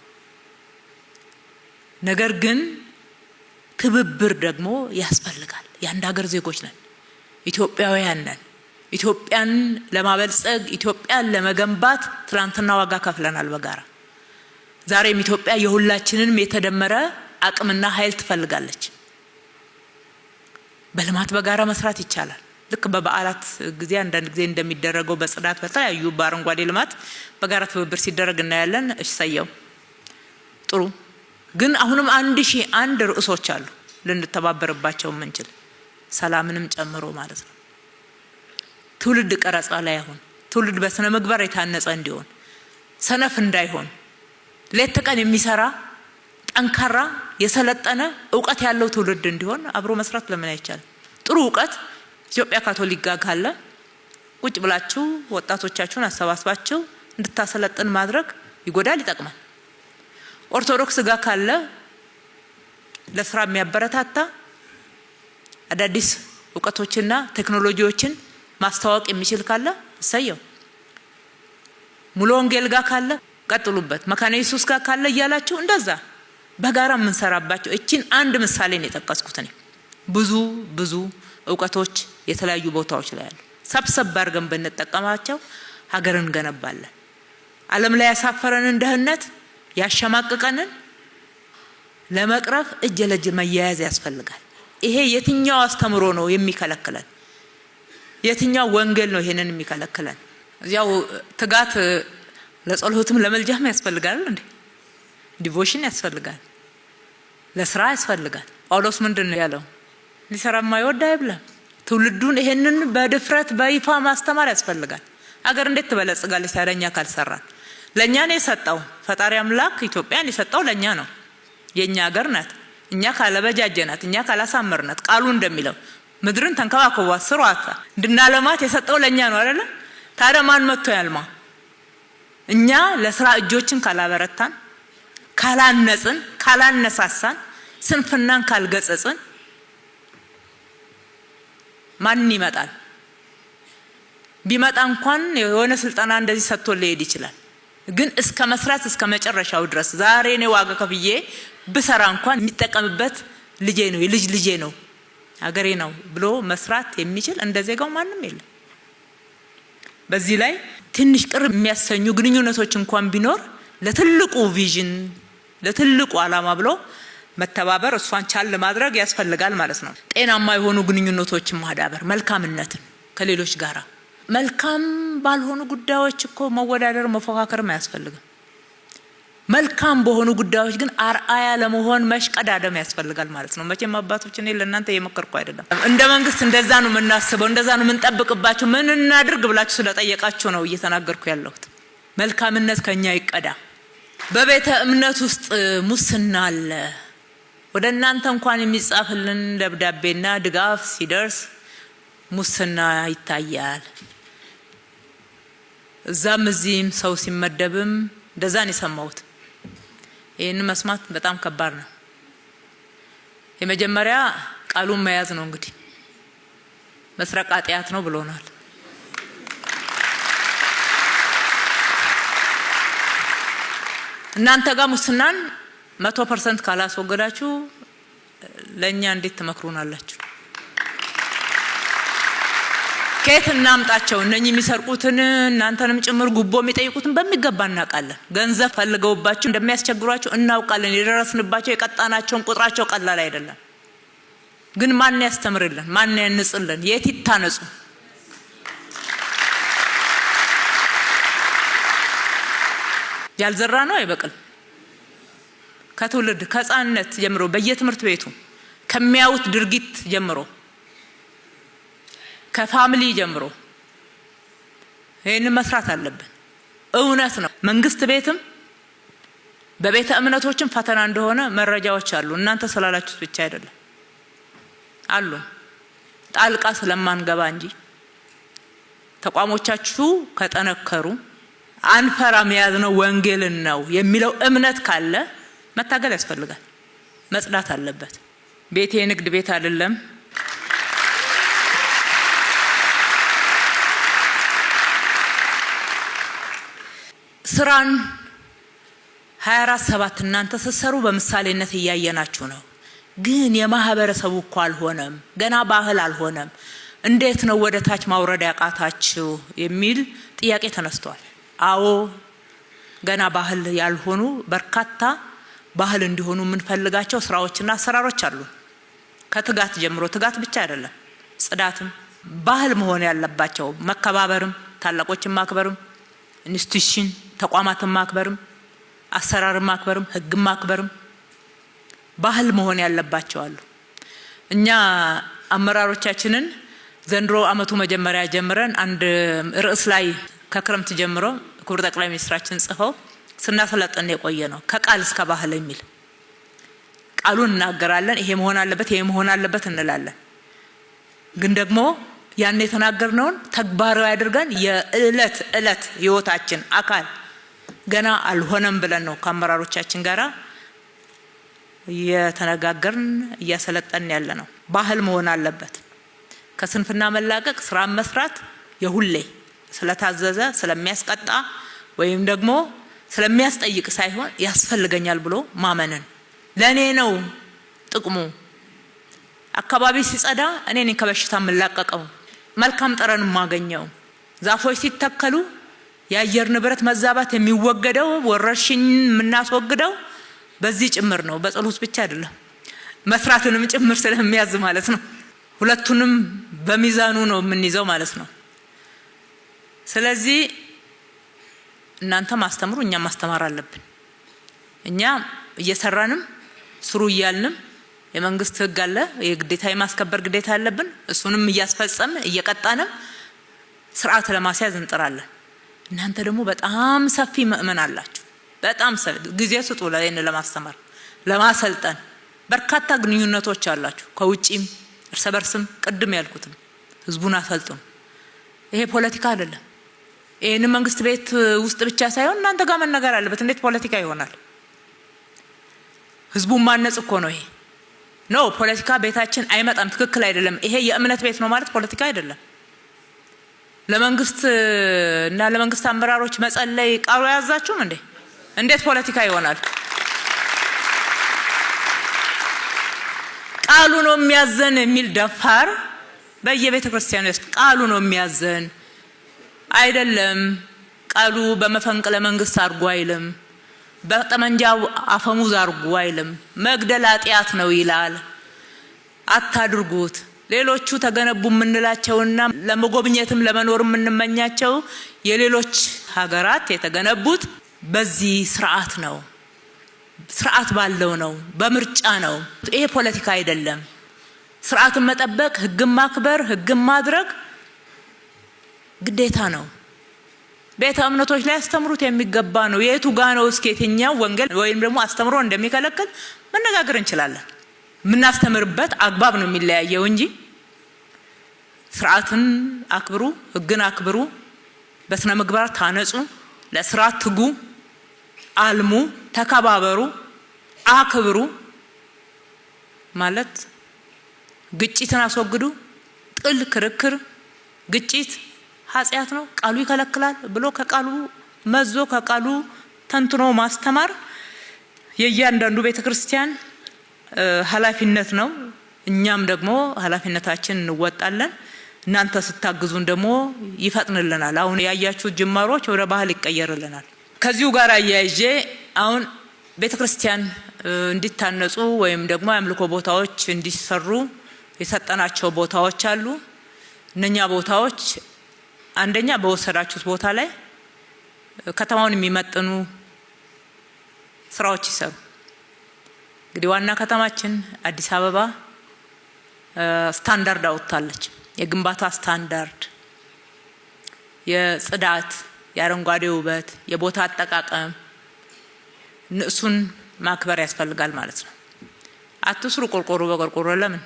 ነገር ግን ትብብር ደግሞ ያስፈልጋል። የአንድ ሀገር ዜጎች ነን፣ ኢትዮጵያውያን ነን። ኢትዮጵያን ለማበልጸግ ኢትዮጵያን ለመገንባት ትላንትና ዋጋ ከፍለናል በጋራ። ዛሬም ኢትዮጵያ የሁላችንንም የተደመረ አቅምና ኃይል ትፈልጋለች። በልማት በጋራ መስራት ይቻላል። ልክ በበዓላት ጊዜ አንዳንድ ጊዜ እንደሚደረገው በጽዳት በተለያዩ በአረንጓዴ ልማት በጋራ ትብብር ሲደረግ እናያለን። እሰየው ጥሩ። ግን አሁንም 1001 ርዕሶች አሉ ልንተባበርባቸው የምንችል ሰላምንም ጨምሮ ማለት ነው። ትውልድ ቀረጻ ላይ አሁን ትውልድ በስነ ምግባር የታነጸ እንዲሆን፣ ሰነፍ እንዳይሆን፣ ሌት ተቀን የሚሰራ ጠንካራ የሰለጠነ እውቀት ያለው ትውልድ እንዲሆን አብሮ መስራት ለምን አይቻልም? ጥሩ እውቀት ኢትዮጵያ ካቶሊክ ጋር ካለ ቁጭ ብላችሁ ወጣቶቻችሁን አሰባስባችሁ እንድታሰለጥን ማድረግ ይጎዳል፣ ይጠቅማል። ኦርቶዶክስ ጋር ካለ ለስራ የሚያበረታታ አዳዲስ እውቀቶችና ቴክኖሎጂዎችን ማስተዋወቅ የሚችል ካለ እሰየው። ሙሉ ወንጌል ጋር ካለ ቀጥሉበት። መካነ ኢየሱስ ጋር ካለ እያላችሁ እንደዛ በጋራ የምንሰራባቸው እቺን አንድ ምሳሌ ነው የጠቀስኩት እኔ። ብዙ እውቀቶች የተለያዩ ቦታዎች ላይ አሉ። ሰብሰብ አድርገን ብንጠቀማቸው ሀገርን እንገነባለን። ዓለም ላይ ያሳፈረንን ድህነት ያሸማቀቀንን ለመቅረፍ እጅ ለእጅ መያያዝ ያስፈልጋል። ይሄ የትኛው አስተምሮ ነው የሚከለክለን? የትኛው ወንጌል ነው ይሄንን የሚከለክለን? እዚያው ትጋት ለጸሎትም ለመልጃም ያስፈልጋል እንዴ? ዲቮሽን ያስፈልጋል፣ ለስራ ያስፈልጋል። ጳውሎስ ምንድን ነው ያለው? ሊሰራ የማይወድ አይብላም። ትውልዱን ይሄንን በድፍረት በይፋ ማስተማር ያስፈልጋል። አገር እንዴት ትበለጽጋለች ታዲያ እኛ ካልሰራን? ለኛ ነው የሰጠው ፈጣሪ አምላክ ኢትዮጵያን የሰጠው ለኛ ነው። የኛ ሀገር ናት። እኛ ካለበጃጀናት፣ እኛ ካላሳመርናት፣ ቃሉ እንደሚለው ምድርን ተንከባከቧት ስሯት እንድናለማት የሰጠው ለኛ ነው አይደለ? ታዲያ ማን መጥቶ ያልማ? እኛ ለስራ እጆችን ካላበረታን፣ ካላነጽን፣ ካላነሳሳን፣ ስንፍናን ካልገጸጽን ማን ይመጣል? ቢመጣ እንኳን የሆነ ስልጠና እንደዚህ ሰጥቶ ሊሄድ ይችላል። ግን እስከ መስራት እስከ መጨረሻው ድረስ ዛሬ ነው ዋጋ ከፍዬ ብሰራ እንኳን የሚጠቀምበት ልጄ ነው፣ የልጅ ልጄ ነው፣ ሀገሬ ነው ብሎ መስራት የሚችል እንደዜጋው ማንም የለም። በዚህ ላይ ትንሽ ቅር የሚያሰኙ ግንኙነቶች እንኳን ቢኖር ለትልቁ ቪዥን ለትልቁ ዓላማ ብሎ መተባበር፣ እሷን ቻል ማድረግ ያስፈልጋል ማለት ነው። ጤናማ የሆኑ ግንኙነቶችን ማዳበር፣ መልካምነትን ከሌሎች ጋራ መልካም ባልሆኑ ጉዳዮች እኮ መወዳደር መፎካከርም አያስፈልግም። መልካም በሆኑ ጉዳዮች ግን አርአያ ለመሆን መሽቀዳደም ያስፈልጋል ማለት ነው። መቼም አባቶች እኔ ለእናንተ እየመከርኩ አይደለም። እንደ መንግስት እንደዛ ነው የምናስበው፣ እንደዛ ነው የምንጠብቅባችሁ። ምን እናድርግ ብላችሁ ስለጠየቃችሁ ነው እየተናገርኩ ያለሁት። መልካምነት ከኛ ይቀዳ። በቤተ እምነት ውስጥ ሙስና አለ። ወደ እናንተ እንኳን የሚጻፍልን ደብዳቤና ድጋፍ ሲደርስ ሙስና ይታያል። እዛም እዚህም ሰው ሲመደብም እንደዛን የሰማሁት። ይህን መስማት በጣም ከባድ ነው። የመጀመሪያ ቃሉን መያዝ ነው። እንግዲህ መስረቅ ኃጢአት ነው ብሎናል። እናንተ ጋር ሙስናን 100% ካላስወገዳችሁ ለኛ እንዴት ትመክሩናላችሁ? ከየት እናምጣቸው? እነኚህ የሚሰርቁትን እናንተንም ጭምር ጉቦ የሚጠይቁትን በሚገባ እናውቃለን። ገንዘብ ፈልገውባችሁ እንደሚያስቸግሯቸው እናውቃለን። የደረስንባቸው የቀጣናቸውን ቁጥራቸው ቀላል አይደለም። ግን ማን ያስተምርልን? ማን ያንጽልን? የት ይታነጹ? ያልዘራ ነው አይበቅል። ከትውልድ ከሕፃንነት ጀምሮ በየትምህርት ቤቱ ከሚያዩት ድርጊት ጀምሮ ከፋሚሊ ጀምሮ ይሄን መስራት አለብን። እውነት ነው። መንግስት ቤትም በቤተ እምነቶችም ፈተና እንደሆነ መረጃዎች አሉ። እናንተ ስላላችሁት ብቻ አይደለም አሉ። ጣልቃ ስለማንገባ እንጂ ተቋሞቻችሁ ከጠነከሩ አንፈራም ያዝነው ወንጌልን ነው የሚለው እምነት ካለ መታገል ያስፈልጋል። መጽዳት አለበት። ቤቴ ንግድ ቤት አይደለም። ስራን 24/7 እናንተ ስትሰሩ በምሳሌነት እያየናችሁ ነው። ግን የማህበረሰቡ እኮ አልሆነም፣ ገና ባህል አልሆነም። እንዴት ነው ወደ ታች ማውረድ ያቃታችሁ የሚል ጥያቄ ተነስቷል። አዎ ገና ባህል ያልሆኑ በርካታ ባህል እንዲሆኑ የምንፈልጋቸው ስራዎችና አሰራሮች አሉ። ከትጋት ጀምሮ፣ ትጋት ብቻ አይደለም፣ ጽዳትም ባህል መሆን ያለባቸው፣ መከባበርም፣ ታላቆችን ማክበርም፣ ኢንስቲትዩሽን ተቋማትን ማክበርም፣ አሰራርን ማክበርም፣ ህግን ማክበርም ባህል መሆን ያለባቸው አሉ። እኛ አመራሮቻችንን ዘንድሮ አመቱ መጀመሪያ ጀምረን አንድ ርዕስ ላይ ከክረምት ጀምሮ ክቡር ጠቅላይ ሚኒስትራችን ጽፈው ስናሰለጥን የቆየ ነው። ከቃል እስከ ባህል የሚል ቃሉን እናገራለን። ይሄ መሆን አለበት፣ ይሄ መሆን አለበት እንላለን። ግን ደግሞ ያን የተናገርነውን ተግባራዊ አድርገን የእለት እለት ህይወታችን አካል ገና አልሆነም ብለን ነው ከአመራሮቻችን ጋራ እየተነጋገርን እያሰለጠን ያለ ነው። ባህል መሆን አለበት። ከስንፍና መላቀቅ፣ ስራ መስራት የሁሌ ስለታዘዘ ስለሚያስቀጣ ወይም ደግሞ ስለሚያስጠይቅ ሳይሆን ያስፈልገኛል ብሎ ማመንን። ለኔ ነው ጥቅሙ። አካባቢ ሲጸዳ እኔ ነኝ ከበሽታ የምላቀቀው፣ መልካም ጠረን የማገኘው። ዛፎች ሲተከሉ የአየር ንብረት መዛባት የሚወገደው፣ ወረርሽኝ የምናስወግደው በዚህ ጭምር ነው። በጸሎት ብቻ አይደለም፣ መስራትንም ጭምር ስለሚያዝ ማለት ነው። ሁለቱንም በሚዛኑ ነው የምንይዘው ማለት ነው። ስለዚህ እናንተ ማስተምሩ፣ እኛ ማስተማር አለብን። እኛ እየሰራንም ስሩ እያልንም የመንግስት ህግ አለ፣ የግዴታ የማስከበር ግዴታ አለብን። እሱንም እያስፈጸምን እየቀጣንም ስርዓት ለማስያዝ እንጥራለን። እናንተ ደግሞ በጣም ሰፊ ምእመን አላችሁ። በጣም ጊዜ ስጡ ለይን ለማስተማር ለማሰልጠን። በርካታ ግንኙነቶች አላችሁ ከውጪም እርስ በርስም። ቅድም ያልኩትም ህዝቡን አሰልጥኑ። ይሄ ፖለቲካ አይደለም። ይሄን መንግስት ቤት ውስጥ ብቻ ሳይሆን እናንተ ጋር መነገር አለበት። እንዴት ፖለቲካ ይሆናል? ህዝቡን ማነጽ እኮ ነው ይሄ። ኖ ፖለቲካ ቤታችን አይመጣም፣ ትክክል አይደለም። ይሄ የእምነት ቤት ነው ማለት ፖለቲካ አይደለም። ለመንግስት እና ለመንግስት አመራሮች መጸለይ ቃሉ ያዛችሁም እንዴ? እንዴት ፖለቲካ ይሆናል? ቃሉ ነው የሚያዘን የሚል ደፋር በየቤተ ክርስቲያኑ ውስጥ ቃሉ ነው የሚያዘን አይደለም። ቃሉ በመፈንቅለ መንግስት አድርጎ አይልም፣ በጠመንጃ አፈሙዝ አርጉ አይልም። መግደል ኃጢአት ነው ይላል። አታድርጉት። ሌሎቹ ተገነቡ የምንላቸውና ለመጎብኘትም ለመኖር የምንመኛቸው የሌሎች ሀገራት የተገነቡት በዚህ ስርዓት ነው። ስርዓት ባለው ነው፣ በምርጫ ነው። ይሄ ፖለቲካ አይደለም። ስርዓትን መጠበቅ፣ ህግን ማክበር፣ ህግን ማድረግ ግዴታ ነው። ቤተ እምነቶች ላይ አስተምሩት የሚገባ ነው። የቱ ጋ ነው እስከ የትኛው ወንጌል ወይም ደግሞ አስተምሮ እንደሚከለክል መነጋገር እንችላለን። የምናስተምርበት አግባብ ነው የሚለያየው እንጂ ስርዓትን አክብሩ፣ ህግን አክብሩ፣ በስነ ምግባር ታነጹ፣ ለስርዓት ትጉ፣ አልሙ፣ ተከባበሩ፣ አክብሩ ማለት ግጭትን አስወግዱ። ጥል፣ ክርክር፣ ግጭት ኃጢአት ነው፣ ቃሉ ይከለክላል ብሎ ከቃሉ መዞ ከቃሉ ተንትኖ ማስተማር የእያንዳንዱ ቤተክርስቲያን ኃላፊነት ነው። እኛም ደግሞ ኃላፊነታችን እንወጣለን። እናንተ ስታግዙን ደግሞ ይፈጥንልናል። አሁን ያያችሁ ጅማሮች ወደ ባህል ይቀየርልናል። ከዚሁ ጋር አያይዤ አሁን ቤተክርስቲያን እንዲታነጹ ወይም ደግሞ የአምልኮ ቦታዎች እንዲሰሩ የሰጠናቸው ቦታዎች አሉ። እነኛ ቦታዎች አንደኛ በወሰዳችሁት ቦታ ላይ ከተማውን የሚመጥኑ ስራዎች ይሰሩ። እንግዲህ ዋና ከተማችን አዲስ አበባ ስታንዳርድ አውጥታለች። የግንባታ ስታንዳርድ፣ የጽዳት፣ የአረንጓዴ ውበት፣ የቦታ አጠቃቀም እሱን ማክበር ያስፈልጋል ማለት ነው። አትስሩ ቆርቆሮ በቆርቆሮ። ለምን?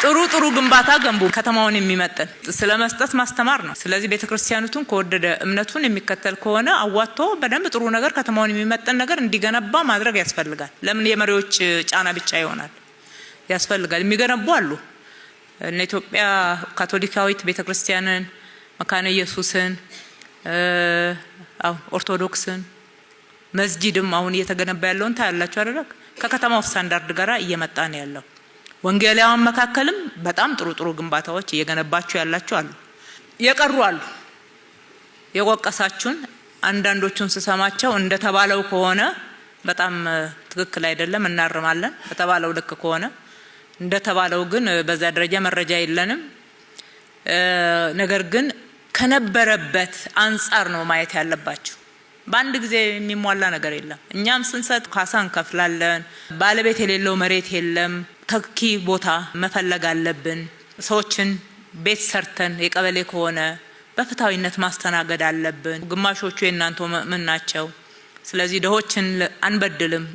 ጥሩ ግንባታ ገንቡ። ከተማውን የሚመጥን ስለመስጠት ማስተማር ነው። ስለዚህ ቤተክርስቲያኑን ከወደደ እምነቱን የሚከተል ከሆነ አዋጥቶ በደንብ ጥሩ ነገር ከተማውን የሚመጥን ነገር እንዲገነባ ማድረግ ያስፈልጋል። ለምን የመሪዎች ጫና ብቻ ይሆናል? ያስፈልጋል። የሚገነቡ አሉ። እነ ኢትዮጵያ ካቶሊካዊት ቤተክርስቲያንን፣ መካነ ኢየሱስን፣ ኦርቶዶክስን፣ መስጂድም አሁን እየተገነባ ያለውን ታያላችሁ አይደል? ከከተማው ስታንዳርድ ጋር እየመጣ ነው ያለው። ወንጌላውያን መካከልም በጣም ጥሩ ግንባታዎች እየገነባችሁ ያላችሁ አሉ። የቀሩ አሉ። የወቀሳችሁን አንዳንዶቹን ስሰማቸው እንደተባለው ከሆነ በጣም ትክክል አይደለም፣ እናርማለን። በተባለው ልክ ከሆነ እንደተባለው ግን በዛ ደረጃ መረጃ የለንም። ነገር ግን ከነበረበት አንጻር ነው ማየት ያለባችሁ። በአንድ ጊዜ የሚሟላ ነገር የለም። እኛም ስንሰጥ ካሳ እንከፍላለን። ባለቤት የሌለው መሬት የለም። ተኪ ቦታ መፈለግ አለብን። ሰዎችን ቤት ሰርተን የቀበሌ ከሆነ በፍትሃዊነት ማስተናገድ አለብን። ግማሾቹ የእናንተ ምን ናቸው? ስለዚህ ድሆችን አንበድልም።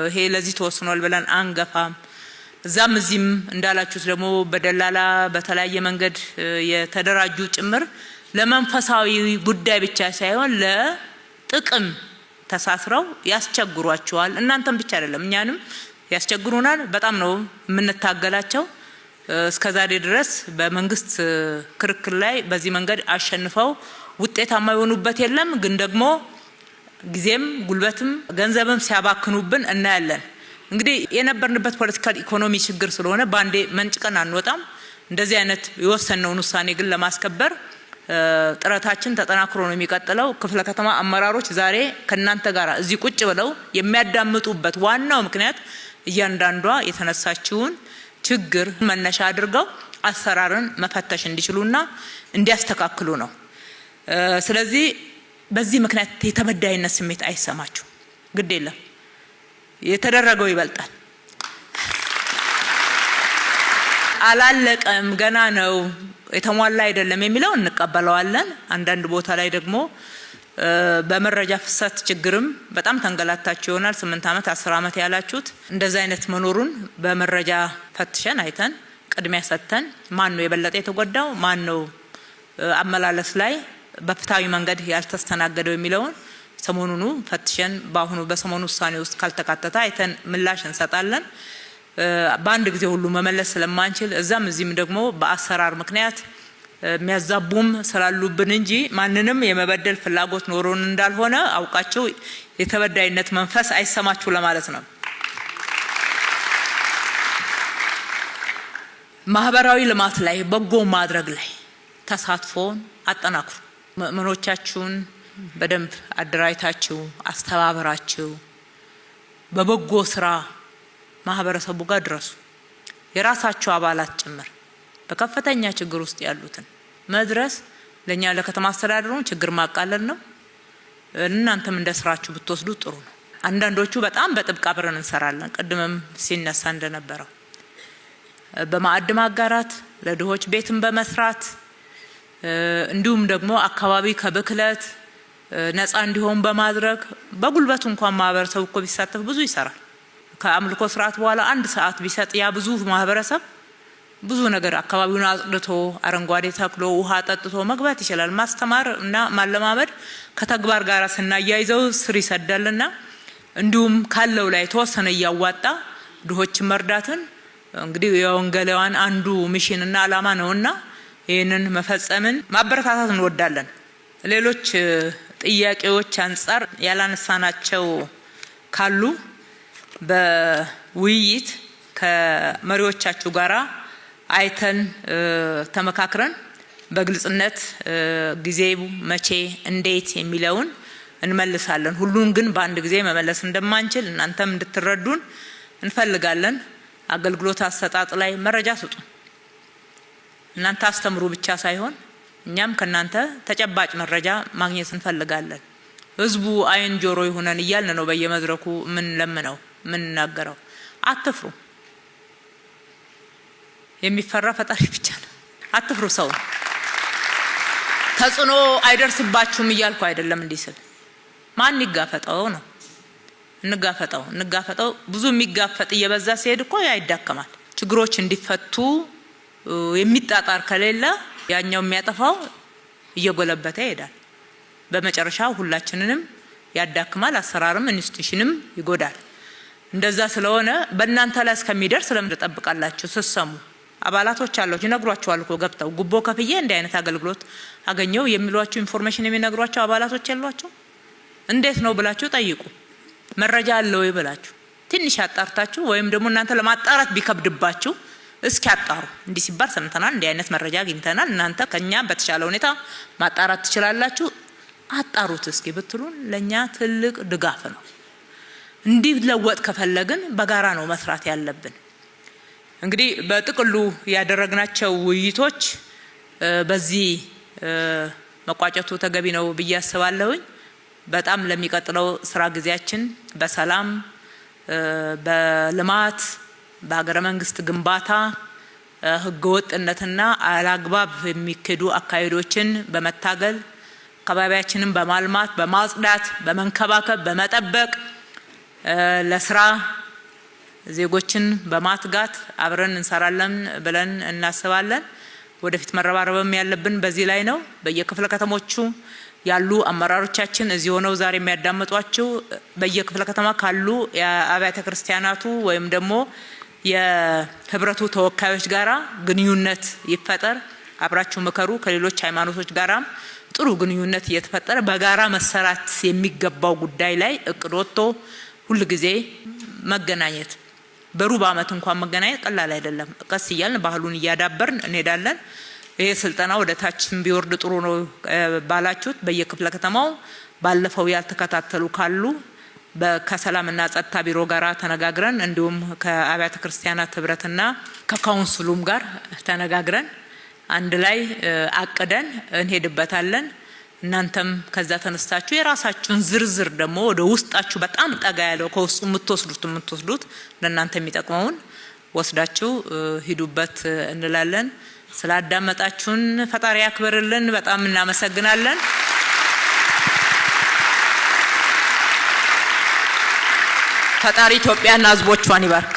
ይሄ ለዚህ ተወስኗል ብለን አንገፋም። እዛም እዚህም እንዳላችሁት ደግሞ በደላላ በተለያየ መንገድ የተደራጁ ጭምር ለመንፈሳዊ ጉዳይ ብቻ ሳይሆን ለጥቅም ተሳስረው ያስቸግሯቸዋል። እናንተም ብቻ አይደለም እኛንም ያስቸግሩናል። በጣም ነው የምንታገላቸው። እስከዛሬ ድረስ በመንግስት ክርክር ላይ በዚህ መንገድ አሸንፈው ውጤታማ የሆኑበት የለም። ግን ደግሞ ጊዜም ጉልበትም ገንዘብም ሲያባክኑብን እናያለን። እንግዲህ የነበርንበት ፖለቲካል ኢኮኖሚ ችግር ስለሆነ ባንዴ መንጭቀን አንወጣም። እንደዚህ አይነት የወሰነውን ውሳኔ ግን ለማስከበር ጥረታችን ተጠናክሮ ነው የሚቀጥለው። ክፍለ ከተማ አመራሮች ዛሬ ከናንተ ጋር እዚህ ቁጭ ብለው የሚያዳምጡበት ዋናው ምክንያት እያንዳንዷ የተነሳችውን ችግር መነሻ አድርገው አሰራርን መፈተሽ እንዲችሉና እንዲያስተካክሉ ነው። ስለዚህ በዚህ ምክንያት የተበዳይነት ስሜት አይሰማችሁ። ግድ የለም፣ የተደረገው ይበልጣል። አላለቀም፣ ገና ነው፣ የተሟላ አይደለም የሚለው እንቀበለዋለን። አንዳንድ ቦታ ላይ ደግሞ በመረጃ ፍሰት ችግርም በጣም ተንገላታችሁ ይሆናል። 8 ዓመት 10 ዓመት ያላችሁት እንደዛ አይነት መኖሩን በመረጃ ፈትሸን አይተን ቅድሚያ ሰጥተን ማን ነው የበለጠ የተጎዳው፣ ማን ነው አመላለስ ላይ በፍትሃዊ መንገድ ያልተስተናገደው የሚለውን ሰሞኑኑ ፈትሸን በአሁኑ በሰሞኑ ውሳኔ ውስጥ ካልተካተተ አይተን ምላሽ እንሰጣለን። በአንድ ጊዜ ሁሉ መመለስ ስለማንችል እዛም እዚህም ደግሞ በአሰራር ምክንያት የሚያዛቡም ስላሉብን እንጂ ማንንም የመበደል ፍላጎት ኖሮን እንዳልሆነ አውቃችሁ የተበዳይነት መንፈስ አይሰማችሁ ለማለት ነው። ማህበራዊ ልማት ላይ በጎ ማድረግ ላይ ተሳትፎን አጠናክሩ። ምዕመኖቻችሁን በደንብ አደራጅታችሁ አስተባብራችሁ በበጎ ስራ ማህበረሰቡ ጋር ድረሱ። የራሳችሁ አባላት ጭምር በከፍተኛ ችግር ውስጥ ያሉትን መድረስ ለኛ ለከተማ አስተዳደሩ ችግር ማቃለል ነው። እናንተም እንደ ስራችሁ ብትወስዱ ጥሩ ነው። አንዳንዶቹ በጣም በጥብቅ አብረን እንሰራለን። ቅድምም ሲነሳ እንደነበረው በማዕድ ማጋራት፣ ለድሆች ቤትን በመስራት እንዲሁም ደግሞ አካባቢ ከብክለት ነፃ እንዲሆን በማድረግ በጉልበቱ እንኳን ማህበረሰቡ እኮ ቢሳተፍ ብዙ ይሰራል። ከአምልኮ ስርዓት በኋላ 1 ሰዓት ቢሰጥ ያ ብዙ ማህበረሰብ ብዙ ነገር አካባቢውን አጽድቶ አረንጓዴ ተክሎ ውሃ ጠጥቶ መግባት ይችላል። ማስተማር እና ማለማመድ ከተግባር ጋር ስናያይዘው ስር ይሰዳልና እንዲሁም ካለው ላይ ተወሰነ ያዋጣ ድሆችን መርዳትን እንግዲህ የወንጌላውያን አንዱ ሚሽን እና አላማ ነውና ይሄንን መፈጸምን ማበረታታት እንወዳለን። ሌሎች ጥያቄዎች አንፃር ያላነሳናቸው ካሉ በውይይት ከመሪዎቻችሁ ጋራ አይተን ተመካክረን በግልጽነት ጊዜው መቼ እንዴት የሚለውን እንመልሳለን። ሁሉን ግን በአንድ ጊዜ መመለስ እንደማንችል እናንተም እንድትረዱን እንፈልጋለን። አገልግሎት አሰጣጥ ላይ መረጃ ስጡ። እናንተ አስተምሩ ብቻ ሳይሆን እኛም ከናንተ ተጨባጭ መረጃ ማግኘት እንፈልጋለን። ህዝቡ አይን ጆሮ ይሁነን እያልን ነው በየመድረኩ ምን ለምነው ምን እናገረው። አትፍሩ። የሚፈራ ፈጣሪ ብቻ ነው። አትፍሩ። ሰው ተጽዕኖ አይደርስባችሁም እያልኩ አይደለም። እንዲስል ማን ይጋፈጠው ነው። እንጋፈጠው። ብዙ የሚጋፈጥ እየበዛ ሲሄድ እኮ ያይዳከማል። ችግሮች እንዲፈቱ የሚጣጣር ከሌለ ያኛው የሚያጠፋው እየጎለበተ ይሄዳል። በመጨረሻ ሁላችንንም ያዳክማል። አሰራርም ኢንስቲትዩሽንም ይጎዳል። እንደዛ ስለሆነ በእናንተ ላይ እስከሚደርስ ለምን ተጠብቃላችሁ? ስትሰሙ አባላቶች አሏችሁ ይነግሯችኋል እኮ ገብተው ጉቦ ከፍዬ እንዲህ አይነት አገልግሎት አገኘው የሚሏችሁ ኢንፎርሜሽን የሚነግሯችሁ አባላቶች ያሏችሁ። እንዴት ነው ብላችሁ ጠይቁ። መረጃ አለው ይብላችሁ ትንሽ አጣርታችሁ ወይም ደግሞ እናንተ ለማጣራት ቢከብድባችሁ እስኪ አጣሩ። እንዲህ ሲባል ሰምተናል፣ እንዲህ አይነት መረጃ አግኝተናል፣ እናንተ ከኛ በተሻለ ሁኔታ ማጣራት ትችላላችሁ፣ አጣሩት እስኪ ብትሉን ለኛ ትልቅ ድጋፍ ነው። እንዲህ ለወጥ ከፈለግን በጋራ ነው መስራት ያለብን። እንግዲህ በጥቅሉ ያደረግናቸው ውይይቶች በዚህ መቋጨቱ ተገቢ ነው ብዬ አስባለሁኝ። በጣም ለሚቀጥለው ስራ ጊዜያችን በሰላም በልማት በሀገረ መንግስት ግንባታ ህገወጥነትና አላግባብ የሚከዱ አካሄዶችን በመታገል አካባቢያችንን በማልማት በማጽዳት በመንከባከብ በመጠበቅ ለስራ ዜጎችን በማትጋት አብረን እንሰራለን ብለን እናስባለን። ወደፊት መረባረብም ያለብን በዚህ ላይ ነው። በየክፍለ ከተሞቹ ያሉ አመራሮቻችን እዚህ ሆነው ዛሬ የሚያዳምጧቸው በየክፍለ ከተማ ካሉ የአብያተ ክርስቲያናቱ ወይም ደግሞ የህብረቱ ተወካዮች ጋራ ግንኙነት ይፈጠር። አብራችሁ መከሩ። ከሌሎች ሃይማኖቶች ጋራም ጥሩ ግንኙነት እየተፈጠረ በጋራ መሰራት የሚገባው ጉዳይ ላይ እቅድ ወጥቶ ሁሉ ጊዜ መገናኘት በሩብ ዓመት እንኳን መገናኘት ቀላል አይደለም። ቀስ እያልን ባህሉን እያዳበርን እንሄዳለን። ይሄ ስልጠና ወደ ታችም ቢወርድ ጥሩ ነው ባላችሁት በየክፍለ ከተማው ባለፈው ያልተከታተሉ ካሉ ከሰላምና ጸጥታ ቢሮ ጋር ተነጋግረን እንዲሁም ከአብያተ ክርስቲያናት ህብረትና ከካውንስሉም ጋር ተነጋግረን አንድ ላይ አቅደን እንሄድበታለን። እናንተም ከዛ ተነስታችሁ የራሳችሁን ዝርዝር ደግሞ ወደ ውስጣችሁ በጣም ጠጋ ያለው ከውስጡ የምትወስዱት ለእናንተ የሚጠቅመውን ወስዳችሁ ሂዱበት እንላለን። ስላዳመጣችሁን ፈጣሪ ያክብርልን። በጣም እናመሰግናለን። ፈጣሪ ኢትዮጵያና ህዝቦቿን ይባርክ።